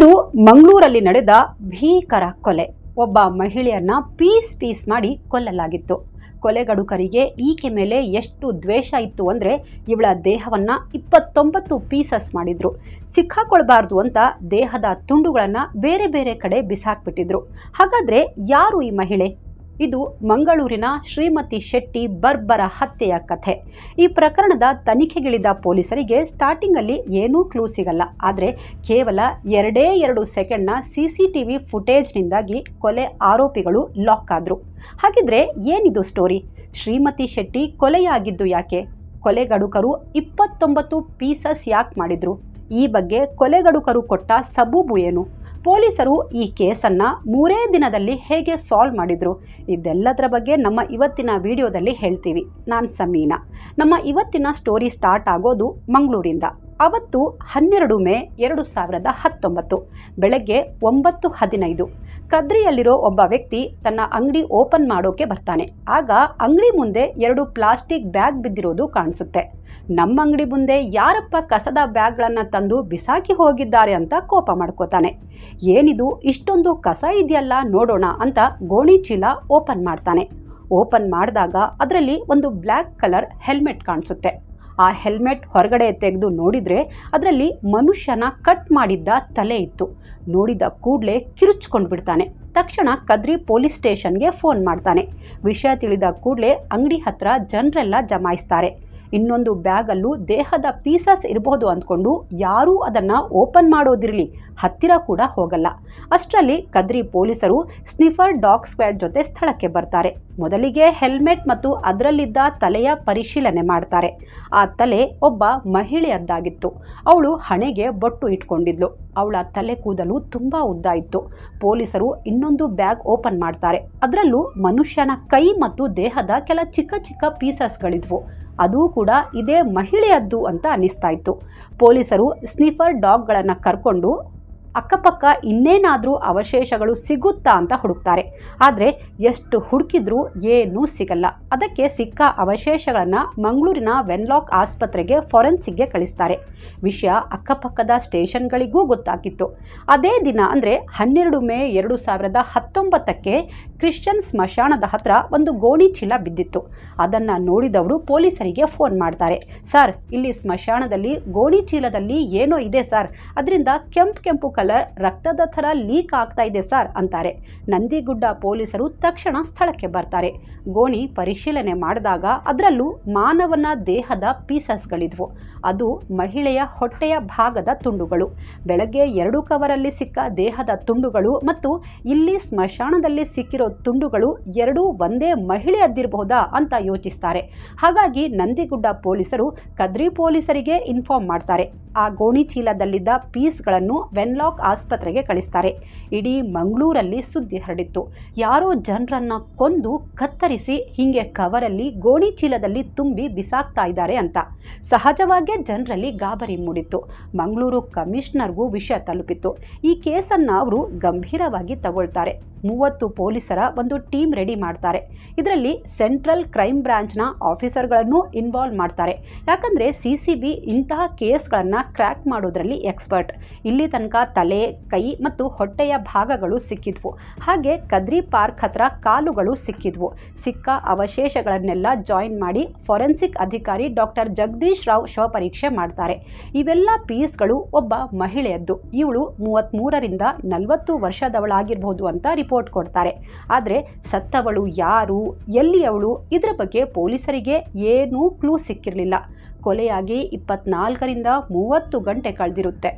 ಇದು ಮಂಗಳೂರಲ್ಲಿ ನಡೆದ ಭೀಕರ ಕೊಲೆ. ಒಬ್ಬ ಮಹಿಳೆಯನ್ನ ಪೀಸ್ ಮಾಡಿ ಕೊಲ್ಲಲಾಗಿತ್ತು. ಕೊಲೆಗಡುಕರಿಗೆ ಈಕೆ ಮೇಲೆ ಎಷ್ಟು ದ್ವೇಷ ಇತ್ತು ಅಂದರೆ ಇವಳ ದೇಹವನ್ನು 29 ಪೀಸಸ್ ಮಾಡಿದ್ರು. ಸಿಕ್ಕಾಕೊಳ್ಬಾರ್ದು ಅಂತ ದೇಹದ ತುಂಡುಗಳನ್ನು ಬೇರೆ ಬೇರೆ ಕಡೆ ಬಿಸಾಕ್ಬಿಟ್ಟಿದ್ರು. ಹಾಗಾದರೆ ಯಾರು ಈ ಮಹಿಳೆ? ಇದು ಮಂಗಳೂರಿನ ಶ್ರೀಮತಿ ಶೆಟ್ಟಿ ಬರ್ಬರ ಹತ್ಯೆಯ ಕಥೆ. ಈ ಪ್ರಕರಣದ ತನಿಖೆಗಿಳಿದ ಪೊಲೀಸರಿಗೆ ಸ್ಟಾರ್ಟಿಂಗಲ್ಲಿ ಏನೂ ಕ್ಲೂ ಸಿಗಲ್ಲ. ಆದರೆ ಕೇವಲ 2 ಸೆಕೆಂಡ್ನ CCTV ಫುಟೇಜ್ನಿಂದಾಗಿ ಕೊಲೆ ಆರೋಪಿಗಳು ಲಾಕ್ ಆದರು. ಹಾಗಿದ್ರೆ ಏನಿದು ಸ್ಟೋರಿ? ಶ್ರೀಮತಿ ಶೆಟ್ಟಿ ಕೊಲೆಯಾಗಿದ್ದು ಯಾಕೆ? ಕೊಲೆಗಡುಕರು 29 ಪೀಸಸ್ ಯಾಕೆ ಮಾಡಿದ್ರು? ಈ ಬಗ್ಗೆ ಕೊಲೆಗಡುಕರು ಕೊಟ್ಟ ಸಬೂಬು ಏನು? ಪೊಲೀಸರು ಈ ಕೇಸನ್ನು 3 ದಿನದಲ್ಲಿ ಹೇಗೆ ಸಾಲ್ವ್ ಮಾಡಿದ್ರು? ಇದೆಲ್ಲದರ ಬಗ್ಗೆ ನಮ್ಮ ಇವತ್ತಿನ ವಿಡಿಯೋದಲ್ಲಿ ಹೇಳ್ತೀವಿ. ನಾನು ಸಮೀನಾ. ನಮ್ಮ ಇವತ್ತಿನ ಸ್ಟೋರಿ ಸ್ಟಾರ್ಟ್ ಆಗೋದು ಮಂಗಳೂರಿಂದ. ಅವತ್ತು 12 ಮೇ 2019 ಬೆಳಗ್ಗೆ 9:15 ಕದ್ರಿಯಲ್ಲಿರೋ ಒಬ್ಬ ವ್ಯಕ್ತಿ ತನ್ನ ಅಂಗಡಿ ಓಪನ್ ಮಾಡೋಕೆ ಬರ್ತಾನೆ. ಆಗ ಅಂಗಡಿ ಮುಂದೆ 2 ಪ್ಲಾಸ್ಟಿಕ್ ಬ್ಯಾಗ್ ಬಿದ್ದಿರೋದು ಕಾಣಿಸುತ್ತೆ. ನಮ್ಮ ಅಂಗಡಿ ಮುಂದೆ ಯಾರಪ್ಪ ಕಸದ ಬ್ಯಾಗ್ಗಳನ್ನು ತಂದು ಬಿಸಾಕಿ ಹೋಗಿದ್ದಾರೆ ಅಂತ ಕೋಪ ಮಾಡ್ಕೋತಾನೆ. ಏನಿದು ಇಷ್ಟೊಂದು ಕಸ ಇದೆಯಲ್ಲ ನೋಡೋಣ ಅಂತ ಗೋಣಿ ಚೀಲ ಓಪನ್ ಮಾಡ್ತಾನೆ. ಓಪನ್ ಮಾಡಿದಾಗ ಅದರಲ್ಲಿ ಒಂದು ಬ್ಲ್ಯಾಕ್ ಕಲರ್ ಹೆಲ್ಮೆಟ್ ಕಾಣಿಸುತ್ತೆ. ಆ ಹೆಲ್ಮೆಟ್ ಹೊರಗಡೆ ತೆಗೆದು ನೋಡಿದರೆ ಅದರಲ್ಲಿ ಮನುಷ್ಯನ ಕಟ್ ಮಾಡಿದ್ದ ತಲೆ ಇತ್ತು. ನೋಡಿದ ಕೂಡಲೇ ಕಿರುಚ್ಕೊಂಡು ಬಿಡ್ತಾನೆ. ತಕ್ಷಣ ಕದ್ರಿ ಪೊಲೀಸ್ ಸ್ಟೇಷನ್ಗೆ ಫೋನ್ ಮಾಡ್ತಾನೆ. ವಿಷಯ ತಿಳಿದ ಕೂಡಲೇ ಅಂಗಡಿ ಹತ್ರ ಜನರೆಲ್ಲ ಜಮಾಯಿಸ್ತಾರೆ. ಇನ್ನೊಂದು ಬ್ಯಾಗಲ್ಲೂ ದೇಹದ ಪೀಸಸ್ ಇರಬಹುದು ಅಂದ್ಕೊಂಡು ಯಾರೂ ಅದನ್ನು ಓಪನ್ ಮಾಡೋದಿರಲಿ ಹತ್ತಿರ ಕೂಡ ಹೋಗಲ್ಲ. ಅಷ್ಟರಲ್ಲಿ ಕದ್ರಿ ಪೊಲೀಸರು ಸ್ನಿಫರ್ ಡಾಗ್ ಸ್ಕ್ವಾಡ್ ಜೊತೆ ಸ್ಥಳಕ್ಕೆ ಬರ್ತಾರೆ. ಮೊದಲಿಗೆ ಹೆಲ್ಮೆಟ್ ಮತ್ತು ಅದರಲ್ಲಿದ್ದ ತಲೆಯ ಪರಿಶೀಲನೆ ಮಾಡ್ತಾರೆ. ಆ ತಲೆ ಒಬ್ಬ ಮಹಿಳೆಯದ್ದಾಗಿತ್ತು. ಅವಳು ಹಣೆಗೆ ಬೊಟ್ಟು ಇಟ್ಕೊಂಡಿದ್ಲು. ಅವಳ ತಲೆ ಕೂದಲು ತುಂಬ ಉದ್ದ ಇತ್ತು. ಪೊಲೀಸರು ಇನ್ನೊಂದು ಬ್ಯಾಗ್ ಓಪನ್ ಮಾಡ್ತಾರೆ. ಅದರಲ್ಲೂ ಮನುಷ್ಯನ ಕೈ ಮತ್ತು ದೇಹದ ಕೆಲ ಚಿಕ್ಕ ಪೀಸಸ್ಗಳಿದ್ವು. ಅದು ಕೂಡ ಇದೇ ಮಹಿಳೆಯದ್ದು ಅಂತ ಅನ್ನಿಸ್ತಾ ಇತ್ತು. ಪೊಲೀಸರು ಸ್ನಿಫರ್ ಡಾಗ್ಗಳನ್ನು ಕರ್ಕೊಂಡು ಅಕ್ಕಪಕ್ಕ ಇನ್ನೇನಾದರೂ ಅವಶೇಷಗಳು ಸಿಗುತ್ತಾ ಅಂತ ಹುಡುಕ್ತಾರೆ. ಆದರೆ ಎಷ್ಟು ಹುಡುಕಿದ್ರೂ ಏನೂ ಸಿಗಲ್ಲ. ಅದಕ್ಕೆ ಸಿಕ್ಕ ಅವಶೇಷಗಳನ್ನು ಮಂಗಳೂರಿನ ವೆನ್ಲಾಕ್ ಆಸ್ಪತ್ರೆಗೆ ಫಾರೆನ್ಸಿಕ್ಗೆ ಕಳಿಸ್ತಾರೆ. ವಿಷಯ ಅಕ್ಕಪಕ್ಕದ ಸ್ಟೇಷನ್ಗಳಿಗೂ ಗೊತ್ತಾಗಿತ್ತು. ಅದೇ ದಿನ ಅಂದರೆ 12 ಮೇ 2019 ಕ್ರಿಶ್ಚಿಯನ್ ಸ್ಮಶಾನದ ಹತ್ರ ಒಂದು ಗೋಣಿ ಚೀಲ ಬಿದ್ದಿತ್ತು. ಅದನ್ನು ನೋಡಿದವರು ಪೊಲೀಸರಿಗೆ ಫೋನ್ ಮಾಡ್ತಾರೆ. ಸರ್, ಇಲ್ಲಿ ಸ್ಮಶಾನದಲ್ಲಿ ಗೋಣಿ ಚೀಲದಲ್ಲಿ ಏನೋ ಇದೆ ಸರ್, ಅದರಿಂದ ಕೆಂಪು ಕಲರ್ ರಕ್ತದ ಥರ ಲೀಕ್ ಆಗ್ತಾ ಇದೆ ಸರ್ ಅಂತಾರೆ. ನಂದಿಗುಡ್ಡ ಪೊಲೀಸರು ತಕ್ಷಣ ಸ್ಥಳಕ್ಕೆ ಬರ್ತಾರೆ. ಗೋಣಿ ಪರಿಶೀಲನೆ ಮಾಡಿದಾಗ ಅದರಲ್ಲೂ ಮಾನವನ ದೇಹದ ಪೀಸಸ್ಗಳಿದ್ವು. ಅದು ಮಹಿಳೆಯ ಹೊಟ್ಟೆಯ ಭಾಗದ ತುಂಡುಗಳು. ಬೆಳಗ್ಗೆ 2 ಕವರಲ್ಲಿ ಸಿಕ್ಕ ದೇಹದ ತುಂಡುಗಳು ಮತ್ತು ಇಲ್ಲಿ ಸ್ಮಶಾನದಲ್ಲಿ ಸಿಕ್ಕಿರೋ ತುಂಡುಗಳು ಎರಡೂ ಒಂದೇ ಮಹಿಳೆಯದ್ದಿರಬಹುದಾ ಅಂತ ಯೋಚಿಸ್ತಾರೆ. ಹಾಗಾಗಿ ನಂದಿಗುಡ್ಡ ಪೊಲೀಸರು ಕದ್ರಿ ಪೊಲೀಸರಿಗೆ ಇನ್ಫಾರ್ಮ್ ಮಾಡ್ತಾರೆ. ಆ ಗೋಣಿ ಚೀಲದಲ್ಲಿದ್ದ ಪೀಸ್ಗಳನ್ನು ವೆನ್ಲಾಕ್ ಆಸ್ಪತ್ರೆಗೆ ಕಳಿಸ್ತಾರೆ. ಇಡೀ ಮಂಗಳೂರಲ್ಲಿ ಸುದ್ದಿ ಹರಡಿತ್ತು. ಯಾರೋ ಜನರನ್ನ ಕೊಂದು ಕತ್ತರಿಸಿ ಹೀಗೆ ಕವರಲ್ಲಿ ಗೋಣಿ ಚೀಲದಲ್ಲಿ ತುಂಬಿ ಬಿಸಾಕ್ತಾ ಇದ್ದಾರೆ ಅಂತ. ಸಹಜವಾಗೇ ಜನರಲ್ಲಿ ಗಾಬರಿ ಮೂಡಿತ್ತು. ಮಂಗಳೂರು ಕಮಿಷನರ್ಗೂ ವಿಷಯ ತಲುಪಿತ್ತು. ಈ ಕೇಸನ್ನು ಅವರು ಗಂಭೀರವಾಗಿ ತಗೊಳ್ತಾರೆ. 30 ಪೊಲೀಸರ ಒಂದು ಟೀಮ್ ರೆಡಿ ಮಾಡ್ತಾರೆ. ಇದರಲ್ಲಿ ಸೆಂಟ್ರಲ್ ಕ್ರೈಮ್ ಬ್ರಾಂಚ್ನ ಆಫೀಸರ್ಗಳನ್ನು ಇನ್ವಾಲ್ವ್ ಮಾಡ್ತಾರೆ. ಯಾಕಂದರೆ CCB ಇಂತಹ ಕೇಸ್ಗಳನ್ನು ಕ್ರ್ಯಾಕ್ ಮಾಡೋದ್ರಲ್ಲಿ ಎಕ್ಸ್ಪರ್ಟ್. ಇಲ್ಲಿ ತನಕ ತಲೆ, ಕೈ ಮತ್ತು ಹೊಟ್ಟೆಯ ಭಾಗಗಳು ಸಿಕ್ಕಿದ್ವು. ಹಾಗೆ ಕದ್ರಿ ಪಾರ್ಕ್ ಹತ್ರ ಕಾಲುಗಳು ಸಿಕ್ಕಿದ್ವು. ಸಿಕ್ಕ ಅವಶೇಷಗಳನ್ನೆಲ್ಲ ಜಾಯಿನ್ ಮಾಡಿ ಫಾರೆನ್ಸಿಕ್ ಅಧಿಕಾರಿ ಡಾಕ್ಟರ್ ಜಗದೀಶ್ ರಾವ್ ಶವಪರೀಕ್ಷೆ ಮಾಡ್ತಾರೆ. ಇವೆಲ್ಲ ಪೀಸ್ಗಳು ಒಬ್ಬ ಮಹಿಳೆಯದ್ದು. ಇವಳು 33ರಿಂದ 40 ವರ್ಷದವಳಾಗಿರ್ಬೋದು ಅಂತ ರಿಪೋರ್ಟ್ ಕೊಡ್ತಾರೆ. ಆದರೆ ಸತ್ತವಳು ಯಾರು, ಎಲ್ಲಿಯವಳು, ಇದರ ಬಗ್ಗೆ ಪೊಲೀಸರಿಗೆ ಏನೂ ಕ್ಲೂ ಸಿಕ್ಕಿರಲಿಲ್ಲ. ಕೊಲೆಯಾಗಿ 24ರಿಂದ 30 ಗಂಟೆ ಕಳೆದಿರುತ್ತೆ.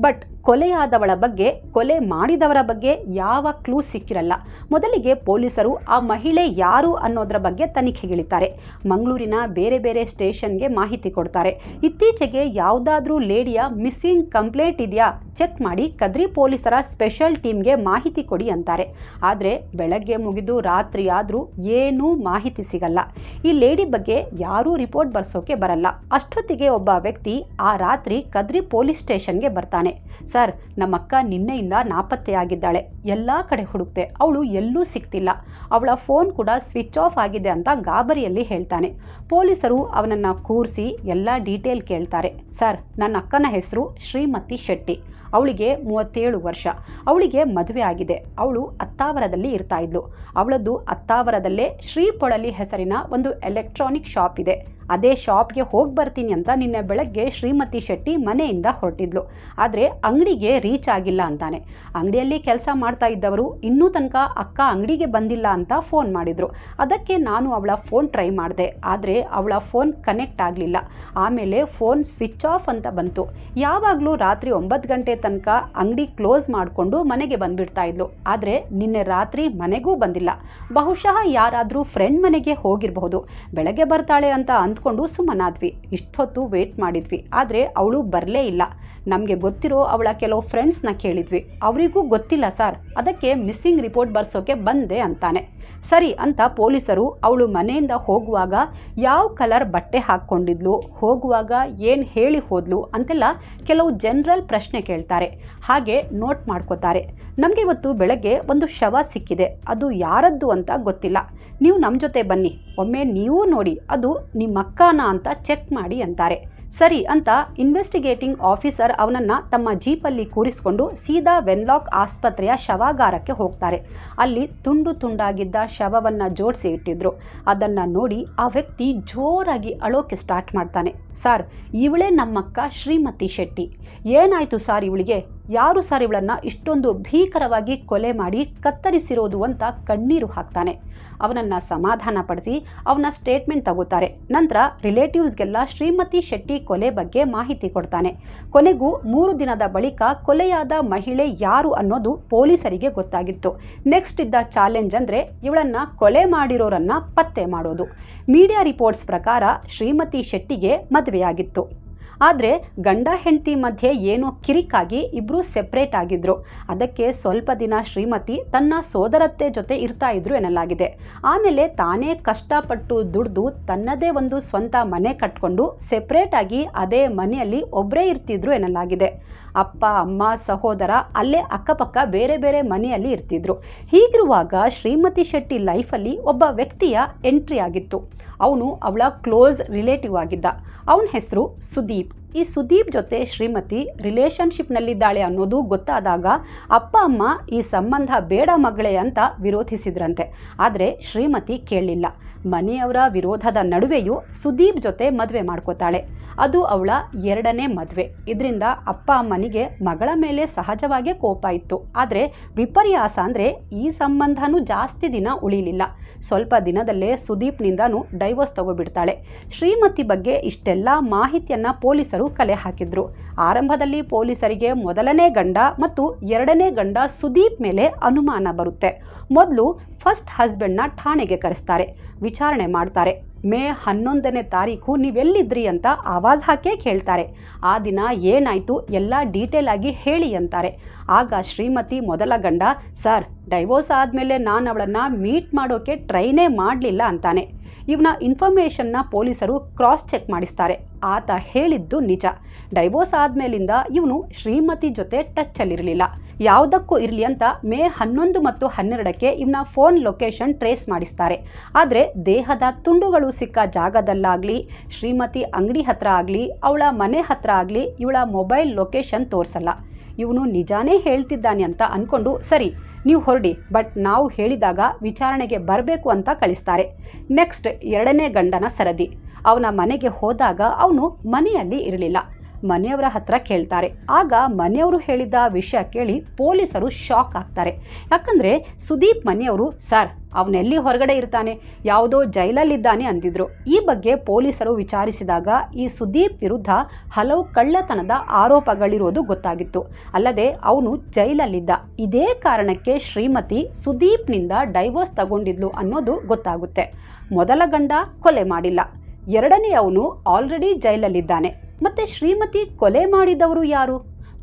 ಬಟ್ ಕೊಲೆಯಾದವಳ ಬಗ್ಗೆ, ಕೊಲೆ ಮಾಡಿದವರ ಬಗ್ಗೆ ಯಾವ ಕ್ಲೂ ಸಿಕ್ಕಿರಲ್ಲ. ಮೊದಲಿಗೆ ಪೊಲೀಸರು ಆ ಮಹಿಳೆ ಯಾರು ಅನ್ನೋದರ ಬಗ್ಗೆ ತನಿಖೆಗಿಳಿತಾರೆ. ಮಂಗಳೂರಿನ ಬೇರೆ ಸ್ಟೇಷನ್ಗೆ ಮಾಹಿತಿ ಕೊಡ್ತಾರೆ. ಇತ್ತೀಚೆಗೆ ಯಾವುದಾದ್ರೂ ಲೇಡಿಯ ಮಿಸ್ಸಿಂಗ್ ಕಂಪ್ಲೇಂಟ್ ಇದೆಯಾ ಚೆಕ್ ಮಾಡಿ ಕದ್ರಿ ಪೊಲೀಸರ ಸ್ಪೆಷಲ್ ಟೀಮ್ಗೆ ಮಾಹಿತಿ ಕೊಡಿ ಅಂತಾರೆ. ಆದರೆ ಬೆಳಗ್ಗೆ ಮುಗಿದು ರಾತ್ರಿ ಆದರೂ ಏನೂ ಮಾಹಿತಿ ಸಿಗಲ್ಲ. ಈ ಲೇಡಿ ಬಗ್ಗೆ ಯಾರೂ ರಿಪೋರ್ಟ್ ಬರ್ಸೋಕೆ ಬರಲ್ಲ. ಅಷ್ಟೊತ್ತಿಗೆ ಒಬ್ಬ ವ್ಯಕ್ತಿ ಆ ರಾತ್ರಿ ಕದ್ರಿ ಪೊಲೀಸ್ ಸ್ಟೇಷನ್ಗೆ ಬರ್ತಾನೆ. ಸರ್, ನಮ್ಮಕ್ಕ ನಿನ್ನೆಯಿಂದ ನಾಪತ್ತೆಯಾಗಿದ್ದಾಳೆ. ಎಲ್ಲ ಕಡೆ ಹುಡುಕ್ತೆ, ಅವಳು ಎಲ್ಲೂ ಸಿಗ್ತಿಲ್ಲ. ಅವಳ ಫೋನ್ ಕೂಡ ಸ್ವಿಚ್ ಆಫ್ ಆಗಿದೆ ಅಂತ ಗಾಬರಿಯಲ್ಲಿ ಹೇಳ್ತಾನೆ. ಪೊಲೀಸರು ಅವನನ್ನು ಕೂರಿಸಿ ಎಲ್ಲ ಡೀಟೇಲ್ ಕೇಳ್ತಾರೆ. ಸರ್, ನನ್ನ ಅಕ್ಕನ ಹೆಸರು ಶ್ರೀಮತಿ ಶೆಟ್ಟಿ. ಅವಳಿಗೆ 37 ವರ್ಷ. ಅವಳಿಗೆ ಮದುವೆ ಆಗಿದೆ. ಅವಳು ಅತ್ತಾವರದಲ್ಲಿ ಇರ್ತಾ ಇದ್ಲು. ಅವಳದ್ದು ಅತ್ತಾವರದಲ್ಲೇ ಶ್ರೀಪೊಳಲಿ ಹೆಸರಿನ ಒಂದು ಎಲೆಕ್ಟ್ರಾನಿಕ್ ಶಾಪ್ ಇದೆ. ಅದೇ ಶಾಪ್ಗೆ ಹೋಗಿ ಬರ್ತೀನಿ ಅಂತ ನಿನ್ನೆ ಬೆಳಗ್ಗೆ ಶ್ರೀಮತಿ ಶೆಟ್ಟಿ ಮನೆಯಿಂದ ಹೊರಟಿದ್ಲು. ಆದರೆ ಅಂಗಡಿಗೆ ರೀಚ್ ಆಗಿಲ್ಲ ಅಂತಾನೆ. ಅಂಗಡಿಯಲ್ಲಿ ಕೆಲಸ ಮಾಡ್ತಾ ಇದ್ದವರು ಇನ್ನೂ ತನಕ ಅಕ್ಕ ಅಂಗಡಿಗೆ ಬಂದಿಲ್ಲ ಅಂತ ಫೋನ್ ಮಾಡಿದರು. ಅದಕ್ಕೆ ನಾನು ಅವಳ ಫೋನ್ ಟ್ರೈ ಮಾಡಿದೆ. ಆದರೆ ಅವಳ ಫೋನ್ ಕನೆಕ್ಟ್ ಆಗಲಿಲ್ಲ. ಆಮೇಲೆ ಫೋನ್ ಸ್ವಿಚ್ ಆಫ್ ಅಂತ ಬಂತು. ಯಾವಾಗಲೂ ರಾತ್ರಿ 9 ಗಂಟೆ ತನಕ ಅಂಗಡಿ ಕ್ಲೋಸ್ ಮಾಡಿಕೊಂಡು ಮನೆಗೆ ಬಂದುಬಿಡ್ತಾ ಇದ್ಲು. ಆದರೆ ನಿನ್ನೆ ರಾತ್ರಿ ಮನೆಗೂ ಬಂದಿಲ್ಲ. ಬಹುಶಃ ಯಾರಾದರೂ ಫ್ರೆಂಡ್ ಮನೆಗೆ ಹೋಗಿರಬಹುದು. ಬೆಳಗ್ಗೆ ಬರ್ತಾಳೆ ಅಂತ ಅಂದ್ಕೊಂಡು ಸುಮ್ಮನಾದ್ವಿ. ಇಷ್ಟೊತ್ತು ವೇಟ್ ಮಾಡಿದ್ವಿ. ಆದರೆ ಅವಳು ಬರಲೇ ಇಲ್ಲ. ನಮಗೆ ಗೊತ್ತಿರೋ ಅವಳ ಕೆಲವು ಫ್ರೆಂಡ್ಸ್ನ ಕೇಳಿದ್ವಿ. ಅವರಿಗೂ ಗೊತ್ತಿಲ್ಲ ಸರ್, ಅದಕ್ಕೆ ಮಿಸ್ಸಿಂಗ್ ರಿಪೋರ್ಟ್ ಬರ್ಸೋಕೆ ಬಂದೆ ಅಂತಾನೆ. ಸರಿ ಅಂತ ಪೊಲೀಸರು ಅವಳು ಮನೆಯಿಂದ ಹೋಗುವಾಗ ಯಾವ ಕಲರ್ ಬಟ್ಟೆ ಹಾಕ್ಕೊಂಡಿದ್ಲು, ಹೋಗುವಾಗ ಏನು ಹೇಳಿ ಹೋದ್ಲು ಅಂತೆಲ್ಲ ಕೆಲವು ಜನರಲ್ ಪ್ರಶ್ನೆ ಕೇಳ್ತಾರೆ. ಹಾಗೆ ನೋಟ್ ಮಾಡ್ಕೋತಾರೆ. ನಮಗೆ ಇವತ್ತು ಬೆಳಗ್ಗೆ ಒಂದು ಶವ ಸಿಕ್ಕಿದೆ. ಅದು ಯಾರದ್ದು ಅಂತ ಗೊತ್ತಿಲ್ಲ. ನೀವು ನಮ್ಮ ಜೊತೆ ಬನ್ನಿ, ಒಮ್ಮೆ ನೀವು ನೋಡಿ ಅದು ನಿಮ್ಮಕ್ಕನ ಅಂತ ಚೆಕ್ ಮಾಡಿ ಅಂತಾರೆ. ಸರಿ ಅಂತ ಇನ್ವೆಸ್ಟಿಗೇಟಿಂಗ್ ಆಫೀಸರ್ ಅವನನ್ನು ತಮ್ಮ ಜೀಪಲ್ಲಿ ಕೂರಿಸಿಕೊಂಡು ಸೀದಾ ವೆನ್ಲಾಕ್ ಆಸ್ಪತ್ರೆಯ ಶವಾಗಾರಕ್ಕೆ ಹೋಗ್ತಾರೆ. ಅಲ್ಲಿ ತುಂಡು ತುಂಡಾಗಿದ್ದ ಶವವನ್ನು ಜೋಡಿಸಿ ಇಟ್ಟಿದ್ರು. ಅದನ್ನು ನೋಡಿ ಆ ವ್ಯಕ್ತಿ ಜೋರಾಗಿ ಅಳೋಕೆ ಸ್ಟಾರ್ಟ್ ಮಾಡ್ತಾನೆ. ಸರ್, ಇವಳೇ ನಮ್ಮಕ್ಕ ಶ್ರೀಮತಿ ಶೆಟ್ಟಿ. ಏನಾಯಿತು ಸರ್ ಇವಳಿಗೆ? ಯಾರು ಸರ್ ಇವಳನ್ನು ಇಷ್ಟೊಂದು ಭೀಕರವಾಗಿ ಕೊಲೆ ಮಾಡಿ ಕತ್ತರಿಸಿರೋದು ಅಂತ ಕಣ್ಣೀರು ಹಾಕ್ತಾನೆ. ಅವನನ್ನು ಸಮಾಧಾನಪಡಿಸಿ ಅವನ ಸ್ಟೇಟ್ಮೆಂಟ್ ತಗೋತಾರೆ. ನಂತರ ರಿಲೇಟಿವ್ಸ್ಗೆಲ್ಲ ಶ್ರೀಮತಿ ಶೆಟ್ಟಿ ಕೊಲೆ ಬಗ್ಗೆ ಮಾಹಿತಿ ಕೊಡ್ತಾನೆ. ಕೊನೆಗೂ 3 ದಿನದ ಬಳಿಕ ಕೊಲೆಯಾದ ಮಹಿಳೆ ಯಾರು ಅನ್ನೋದು ಪೊಲೀಸರಿಗೆ ಗೊತ್ತಾಗಿತ್ತು. ನೆಕ್ಸ್ಟ್ ಇದ್ದ ಚಾಲೆಂಜ್ ಅಂದರೆ ಇವಳನ್ನು ಕೊಲೆ ಮಾಡಿರೋರನ್ನು ಪತ್ತೆ ಮಾಡೋದು. ಮೀಡಿಯಾ ರಿಪೋರ್ಟ್ಸ್ ಪ್ರಕಾರ ಶ್ರೀಮತಿ ಶೆಟ್ಟಿಗೆ ಮದುವೆಯಾಗಿತ್ತು. ಆದರೆ ಗಂಡ ಹೆಂಡತಿ ಮಧ್ಯೆ ಏನೋ ಕಿರಿಕಾಗಿ ಇಬ್ಬರು ಸೆಪ್ರೇಟ್ ಆಗಿದ್ರು. ಅದಕ್ಕೆ ಸ್ವಲ್ಪ ದಿನ ಶ್ರೀಮತಿ ತನ್ನ ಸೋದರತ್ತೆ ಜೊತೆ ಇರ್ತಾ ಇದ್ರು ಎನ್ನಲಾಗಿದೆ. ಆಮೇಲೆ ತಾನೇ ಕಷ್ಟಪಟ್ಟು ದುಡಿದು ತನ್ನದೇ ಒಂದು ಸ್ವಂತ ಮನೆ ಕಟ್ಕೊಂಡು ಸೆಪ್ರೇಟ್ ಆಗಿ ಅದೇ ಮನೆಯಲ್ಲಿ ಒಬ್ಬರೇ ಇರ್ತಿದ್ರು ಎನ್ನಲಾಗಿದೆ. ಅಪ್ಪ ಅಮ್ಮ ಸಹೋದರ ಅಲ್ಲೇ ಅಕ್ಕಪಕ್ಕ ಬೇರೆ ಬೇರೆ ಮನೆಯಲ್ಲಿ ಇರ್ತಿದ್ರು. ಹೀಗಿರುವಾಗ ಶ್ರೀಮತಿ ಶೆಟ್ಟಿ ಲೈಫಲ್ಲಿ ಒಬ್ಬ ವ್ಯಕ್ತಿಯ ಎಂಟ್ರಿ ಆಗಿತ್ತು. ಅವನು ಅವಳ ಕ್ಲೋಸ್ ರಿಲೇಟಿವ್ ಆಗಿದ್ದ. ಅವನ ಹೆಸರು ಸುದೀಪ್. ಈ ಸುದೀಪ್ ಜೊತೆ ಶ್ರೀಮತಿ ರಿಲೇಷನ್ಶಿಪ್ನಲ್ಲಿದ್ದಾಳೆ ಅನ್ನೋದು ಗೊತ್ತಾದಾಗ ಅಪ್ಪ ಅಮ್ಮ ಈ ಸಂಬಂಧ ಬೇಡ ಮಗಳೇ ಅಂತ ವಿರೋಧಿಸಿದ್ರಂತೆ. ಆದರೆ ಶ್ರೀಮತಿ ಕೇಳಲಿಲ್ಲ. ಮನೆಯವರ ವಿರೋಧದ ನಡುವೆಯೂ ಸುದೀಪ್ ಜೊತೆ ಮದುವೆ ಮಾಡ್ಕೋತಾಳೆ. ಅದು ಅವಳ 2ನೇ ಮದುವೆ. ಇದರಿಂದ ಅಪ್ಪ ಅಮ್ಮನಿಗೆ ಮಗಳ ಮೇಲೆ ಸಹಜವಾಗೇ ಕೋಪ ಇತ್ತು. ಆದರೆ ವಿಪರ್ಯಾಸ ಅಂದರೆ ಈ ಸಂಬಂಧನೂ ಜಾಸ್ತಿ ದಿನ ಉಳಿಲಿಲ್ಲ. ಸ್ವಲ್ಪ ದಿನದಲ್ಲೇ ಸುದೀಪ್ನಿಂದನೂ ಡೈವೋರ್ಸ್ ತಗೋಬಿಡ್ತಾಳೆ. ಶ್ರೀಮತಿ ಬಗ್ಗೆ ಇಷ್ಟೆಲ್ಲ ಮಾಹಿತಿಯನ್ನು ಪೊಲೀಸರು ಕಲೆ ಹಾಕಿದ್ರು. ಆರಂಭದಲ್ಲಿ ಪೊಲೀಸರಿಗೆ ಮೊದಲನೇ ಗಂಡ ಮತ್ತು 2ನೇ ಗಂಡ ಸುದೀಪ್ ಮೇಲೆ ಅನುಮಾನ ಬರುತ್ತೆ. ಮೊದಲು ಫಸ್ಟ್ ಹಸ್ಬೆಂಡ್ನ ಠಾಣೆಗೆ ಕರೆಸ್ತಾರೆ. ವಿಚಾರಣೆ ಮಾಡ್ತಾರೆ. ಮೇ 11ನೇ ತಾರೀಕು ನೀವೆಲ್ಲಿದ್ರಿ ಅಂತ ಆವಾಜ್ ಹಾಕೇ ಕೇಳ್ತಾರೆ. ಆ ದಿನ ಏನಾಯಿತು ಎಲ್ಲ ಡೀಟೇಲ್ ಆಗಿ ಹೇಳಿ ಅಂತಾರೆ. ಆಗ ಶ್ರೀಮತಿ ಮೊದಲ ಗಂಡ, ಸರ್, ಡೈವೋರ್ಸ್ ಆದಮೇಲೆ ನಾನು ಅವಳನ್ನು ಮೀಟ್ ಮಾಡೋಕ್ಕೆ ಟ್ರೈನೇ ಮಾಡಲಿಲ್ಲ ಅಂತಾನೆ. ಇವನ ಇನ್ಫಾರ್ಮೇಷನ್ನ ಪೊಲೀಸರು ಕ್ರಾಸ್ ಚೆಕ್ ಮಾಡಿಸ್ತಾರೆ. ಆತ ಹೇಳಿದ್ದು ನಿಜ. ಡೈವೋರ್ಸ್ ಆದಮೇಲಿಂದ ಇವನು ಶ್ರೀಮತಿ ಜೊತೆ ಟಚ್ಚಲ್ಲಿರಲಿಲ್ಲ. ಯಾವುದಕ್ಕೂ ಇರಲಿ ಅಂತ ಮೇ 11 ಮತ್ತು 12ಕ್ಕೆ ಇವನ ಫೋನ್ ಲೊಕೇಶನ್ ಟ್ರೇಸ್ ಮಾಡಿಸ್ತಾರೆ. ಆದರೆ ದೇಹದ ತುಂಡುಗಳು ಸಿಕ್ಕ ಜಾಗದಲ್ಲಾಗಲಿ, ಶ್ರೀಮತಿ ಅಂಗಡಿ ಹತ್ರ ಆಗಲಿ, ಅವಳ ಮನೆ ಹತ್ರ ಆಗಲಿ ಇವಳ ಮೊಬೈಲ್ ಲೊಕೇಶನ್ ತೋರಿಸಲ್ಲ. ಇವನು ನಿಜಾನೇ ಹೇಳ್ತಿದ್ದಾನೆ ಅಂತ ಅಂದ್ಕೊಂಡು, ಸರಿ ನೀವು ಹೊರಡಿ, ಬಟ್ ನಾವು ಹೇಳಿದಾಗ ವಿಚಾರಣೆಗೆ ಬರಬೇಕು ಅಂತ ಕಳಿಸ್ತಾರೆ. ನೆಕ್ಸ್ಟ್ 2ನೇ ಗಂಡನ ಸರದಿ. ಅವನ ಮನೆಗೆ ಹೋದಾಗ ಅವನು ಮನೆಯಲ್ಲಿ ಇರಲಿಲ್ಲ. ಮನೆಯವರ ಹತ್ರ ಕೇಳ್ತಾರೆ. ಆಗ ಮನೆಯವರು ಹೇಳಿದ ವಿಷಯ ಕೇಳಿ ಪೊಲೀಸರು ಶಾಕ್ ಆಗ್ತಾರೆ. ಯಾಕಂದರೆ ಸುದೀಪ್ ಮನೆಯವರು, ಸರ್, ಅವನೆಲ್ಲಿ ಹೊರಗಡೆ ಇರ್ತಾನೆ, ಯಾವುದೋ ಜೈಲಲ್ಲಿದ್ದಾನೆ ಅಂದಿದ್ರು. ಈ ಬಗ್ಗೆ ಪೊಲೀಸರು ವಿಚಾರಿಸಿದಾಗ ಈ ಸುದೀಪ್ ವಿರುದ್ಧ ಹಲವು ಕಳ್ಳತನದ ಆರೋಪಗಳಿರೋದು ಗೊತ್ತಾಗಿತ್ತು. ಅಲ್ಲದೆ ಅವನು ಜೈಲಲ್ಲಿದ್ದ. ಇದೇ ಕಾರಣಕ್ಕೆ ಶ್ರೀಮತಿ ಸುದೀಪ್ನಿಂದ ಡೈವೋರ್ಸ್ ತಗೊಂಡಿದ್ಲು ಅನ್ನೋದು ಗೊತ್ತಾಗುತ್ತೆ. ಮೊದಲ ಗಂಡ ಕೊಲೆ ಮಾಡಿಲ್ಲ. 2ನೇ ಅವನು ಆಲ್ರೆಡಿ ಜೈಲಲ್ಲಿದ್ದಾನೆ. ಮತ್ತೆ ಶ್ರೀಮತಿ ಕೊಲೆ ಮಾಡಿದವರು ಯಾರು?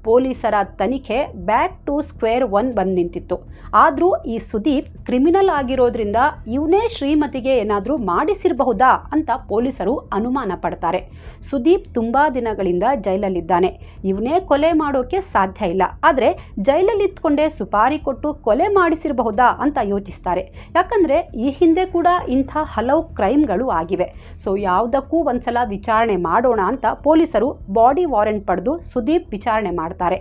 ಪೊಲೀಸರ ತನಿಖೆ ಬ್ಯಾಕ್ ಟು ಸ್ಕ್ವೇರ್ ಒನ್ ಬಂದು ನಿಂತಿತ್ತು. ಆದರೂ ಈ ಸುದೀಪ್ ಕ್ರಿಮಿನಲ್ ಆಗಿರೋದ್ರಿಂದ ಇವನೇ ಶ್ರೀಮತಿಗೆ ಏನಾದರೂ ಮಾಡಿಸಿರಬಹುದಾ ಅಂತ ಪೊಲೀಸರು ಅನುಮಾನ ಪಡ್ತಾರೆ. ಸುದೀಪ್ ತುಂಬ ದಿನಗಳಿಂದ ಜೈಲಲ್ಲಿದ್ದಾನೆ. ಇವನೇ ಕೊಲೆ ಮಾಡೋಕ್ಕೆ ಸಾಧ್ಯ ಇಲ್ಲ. ಆದರೆ ಜೈಲಲ್ಲಿತ್ಕೊಂಡೇ ಸುಪಾರಿ ಕೊಟ್ಟು ಕೊಲೆ ಮಾಡಿಸಿರಬಹುದಾ ಅಂತ ಯೋಚಿಸ್ತಾರೆ. ಯಾಕಂದರೆ ಈ ಹಿಂದೆ ಕೂಡ ಇಂಥ ಹಲವು ಕ್ರೈಮ್ಗಳು ಆಗಿವೆ. ಸೊ ಯಾವುದಕ್ಕೂ ಒಂದ್ಸಲ ವಿಚಾರಣೆ ಮಾಡೋಣ ಅಂತ ಪೊಲೀಸರು ಬಾಡಿ ವಾರೆಂಟ್ ಪಡೆದು ಸುದೀಪ್ ವಿಚಾರಣೆ ಮಾಡ್ತಾರೆ. ಮಾಡ್ತಾರೆ.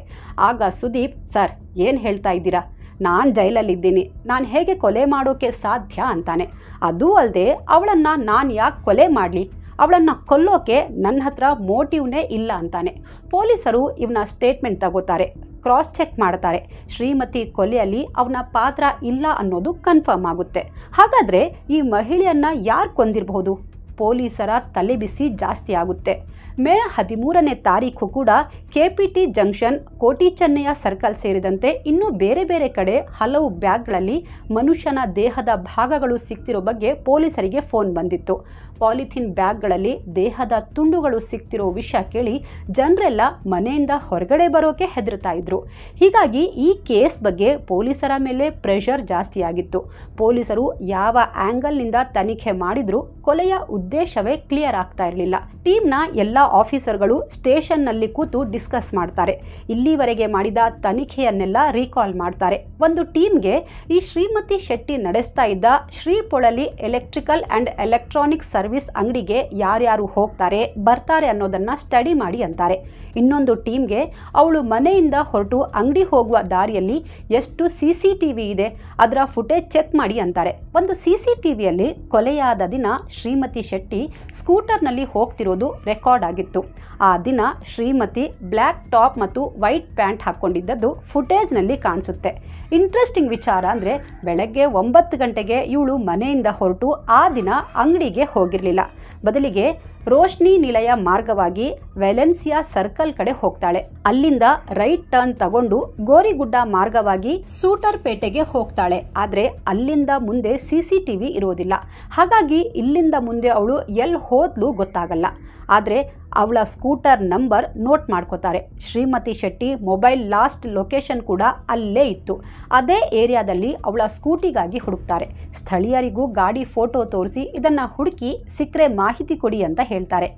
ಆಗ ಸುದೀಪ್, ಸರ್ ಏನು ಹೇಳ್ತಾ ಇದ್ದೀರಾ, ನಾನು ಜೈಲಲ್ಲಿದ್ದೀನಿ, ನಾನು ಹೇಗೆ ಕೊಲೆ ಮಾಡೋಕ್ಕೆ ಸಾಧ್ಯ ಅಂತಾನೆ. ಅದೂ ಅಲ್ಲದೆ ಅವಳನ್ನು ನಾನು ಯಾಕೆ ಕೊಲೆ ಮಾಡಲಿ, ಅವಳನ್ನು ಕೊಲ್ಲೋಕೆ ನನ್ನ ಹತ್ರ ಮೋಟಿವ್ನೇ ಇಲ್ಲ ಅಂತಾನೆ. ಪೊಲೀಸರು ಇವನ ಸ್ಟೇಟ್ಮೆಂಟ್ ತಗೋತಾರೆ, ಕ್ರಾಸ್ ಚೆಕ್ ಮಾಡ್ತಾರೆ. ಶ್ರೀಮತಿ ಕೊಲೆಯಲ್ಲಿ ಅವನ ಪಾತ್ರ ಇಲ್ಲ ಅನ್ನೋದು ಕನ್ಫರ್ಮ್ ಆಗುತ್ತೆ. ಹಾಗಾದರೆ ಈ ಮಹಿಳೆಯನ್ನು ಯಾರು ಕೊಂದಿರಬಹುದು? ಪೊಲೀಸರ ತಲೆಬಿಸಿ ಜಾಸ್ತಿ ಆಗುತ್ತೆ. ಮೇ 13ನೇ ತಾರೀಕು ಕೂಡ KPT ಜಂಕ್ಷನ್, ಕೋಟಿ ಚೆನ್ನಯ್ಯ ಸರ್ಕಲ್ ಸೇರಿದಂತೆ ಇನ್ನೂ ಬೇರೆ ಬೇರೆ ಕಡೆ ಹಲವು ಬ್ಯಾಗ್ಗಳಲ್ಲಿ ಮನುಷ್ಯನ ದೇಹದ ಭಾಗಗಳು ಸಿಗ್ತಿರೋ ಬಗ್ಗೆ ಪೊಲೀಸರಿಗೆ ಫೋನ್ ಬಂದಿತ್ತು. ಪಾಲಿಥಿನ್ ಬ್ಯಾಗ್ಗಳಲ್ಲಿ ದೇಹದ ತುಂಡುಗಳು ಸಿಗ್ತಿರೋ ವಿಷಯ ಕೇಳಿ ಜನರೆಲ್ಲ ಮನೆಯಿಂದ ಹೊರಗಡೆ ಬರೋಕೆ ಹೆದರ್ತಾ ಇದ್ರು. ಹೀಗಾಗಿ ಈ ಕೇಸ್ ಬಗ್ಗೆ ಪೊಲೀಸರ ಮೇಲೆ ಪ್ರೆಷರ್ ಜಾಸ್ತಿ ಆಗಿತ್ತು. ಪೊಲೀಸರು ಯಾವ ಆ್ಯಂಗಲ್ನಿಂದ ತನಿಖೆ ಮಾಡಿದ್ರು ಕೊಲೆಯ ಉದ್ದೇಶವೇ ಕ್ಲಿಯರ್ ಆಗ್ತಾ ಇರಲಿಲ್ಲ. ಟೀಮ್ನ ಎಲ್ಲ ಆಫೀಸರ್ಗಳು ಸ್ಟೇಷನ್ನಲ್ಲಿ ಕೂತು ಡಿಸ್ಕಸ್ ಮಾಡ್ತಾರೆ. ಇಲ್ಲಿವರೆಗೆ ಮಾಡಿದ ತನಿಖೆಯನ್ನೆಲ್ಲ ರೀಕಾಲ್ ಮಾಡ್ತಾರೆ. ಒಂದು ಟೀಮ್ಗೆ ಈ ಶ್ರೀಮತಿ ಶೆಟ್ಟಿ ನಡೆಸ್ತಾ ಇದ್ದ Shri Polali electrical and electronic service ಅಂಗಡಿಗೆ ಯಾರ್ಯಾರು ಹೋಗ್ತಾರೆ ಬರ್ತಾರೆ ಅನ್ನೋದನ್ನು ಸ್ಟಡಿ ಮಾಡಿ ಅಂತಾರೆ. ಇನ್ನೊಂದು ಟೀಮ್ಗೆ ಅವಳು ಮನೆಯಿಂದ ಹೊರಟು ಅಂಗಡಿ ಹೋಗುವ ದಾರಿಯಲ್ಲಿ ಎಷ್ಟು CCTV ಇದೆ ಅದರ ಫುಟೇಜ್ ಚೆಕ್ ಮಾಡಿ ಅಂತಾರೆ. ಒಂದು CCTVಯಲ್ಲಿ ಕೊಲೆಯಾದ ದಿನ ಶ್ರೀಮತಿ ಶೆಟ್ಟಿ ಸ್ಕೂಟರ್ನಲ್ಲಿ ಹೋಗ್ತಿರೋದು ರೆಕಾರ್ಡ್ ಆಗಿತ್ತು. ಆ ದಿನ ಶ್ರೀಮತಿ ಬ್ಲ್ಯಾಕ್ ಟಾಪ್ ಮತ್ತು ವೈಟ್ ಪ್ಯಾಂಟ್ ಹಾಕ್ಕೊಂಡಿದ್ದದ್ದು ಫುಟೇಜ್ನಲ್ಲಿ ಕಾಣಿಸುತ್ತೆ. ಇಂಟ್ರೆಸ್ಟಿಂಗ್ ವಿಚಾರ ಅಂದರೆ ಬೆಳಗ್ಗೆ 9 ಗಂಟೆಗೆ ಇವಳು ಮನೆಯಿಂದ ಹೊರಟು ಆ ದಿನ ಅಂಗಡಿಗೆ ಹೋಗಿರಲಿಲ್ಲ. ಬದಲಿಗೆ ರೋಶ್ನಿ ನಿಲಯ ಮಾರ್ಗವಾಗಿ ವೆಲೆನ್ಸಿಯಾ ಸರ್ಕಲ್ ಕಡೆ ಹೋಗ್ತಾಳೆ. ಅಲ್ಲಿಂದ ರೈಟ್ ಟರ್ನ್ ತಗೊಂಡು ಗೋರಿಗುಡ್ಡ ಮಾರ್ಗವಾಗಿ ಸೂಟರ್ ಪೇಟೆಗೆ ಹೋಗ್ತಾಳೆ. ಆದರೆ ಅಲ್ಲಿಂದ ಮುಂದೆ CCTV ಇರೋದಿಲ್ಲ. ಹಾಗಾಗಿ ಇಲ್ಲಿಂದ ಮುಂದೆ ಅವಳು ಎಲ್ಲಿ ಹೋದ್ಲು ಗೊತ್ತಾಗಲ್ಲ. ಆದರೆ ಅವಳ ಸ್ಕೂಟರ್ ನಂಬರ್ ನೋಟ್ ಮಾಡ್ಕೋತಾರೆ. Shrimati Shetty mobile last location ಕೂಡ ಅಲ್ಲೇ ಇತ್ತು. ಅದೇ ಏರಿಯಾದಲ್ಲಿ ಅವಳ ಸ್ಕೂಟಿಗಾಗಿ ಹುಡುಕ್ತಾರೆ. ಸ್ಥಳೀಯರಿಗೂ ಗಾಡಿ ಫೋಟೋ ತೋರಿಸಿ ಇದನ್ನು ಹುಡುಕಿ ಸಿಕ್ಕರೆ ಮಾಹಿತಿ ಕೊಡಿ ಅಂತ ಹೇಳ್ತಾರೆ.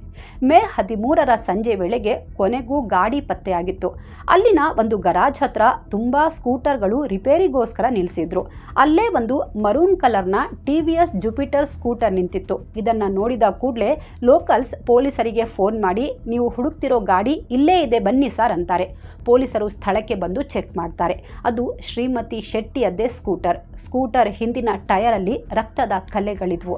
ಮೇ 13ರ ಸಂಜೆ ವೇಳೆಗೆ ಕೊನೆಗೂ ಗಾಡಿ ಪತ್ತೆಯಾಗಿತ್ತು. ಅಲ್ಲಿನ ಒಂದು ಗರಾಜ್ ಹತ್ರ ತುಂಬ ಸ್ಕೂಟರ್ಗಳು ರಿಪೇರಿಗೋಸ್ಕರ ನಿಲ್ಲಿಸಿದ್ರು. ಅಲ್ಲೇ ಒಂದು ಮರೂನ್ ಕಲರ್ನ TVS ಜುಪಿಟರ್ ಸ್ಕೂಟರ್ ನಿಂತಿತ್ತು. ಇದನ್ನು ನೋಡಿದ ಕೂಡಲೇ ಲೋಕಲ್ಸ್ ಪೊಲೀಸರಿಗೆ ಫೋನ್ ಮಾಡಿ, ನೀವು ಹುಡುಕ್ತಿರೋ ಗಾಡಿ ಇಲ್ಲೇ ಇದೆ ಬನ್ನಿ ಸರ್ ಅಂತಾರೆ. ಪೊಲೀಸರು ಸ್ಥಳಕ್ಕೆ ಬಂದು ಚೆಕ್ ಮಾಡ್ತಾರೆ. ಅದು ಶ್ರೀಮತಿ ಶೆಟ್ಟಿಯದ್ದೇ ಸ್ಕೂಟರ್ ಹಿಂದಿನ ಟಯರಲ್ಲಿ ರಕ್ತದ ಕಲೆಗಳಿದ್ವು.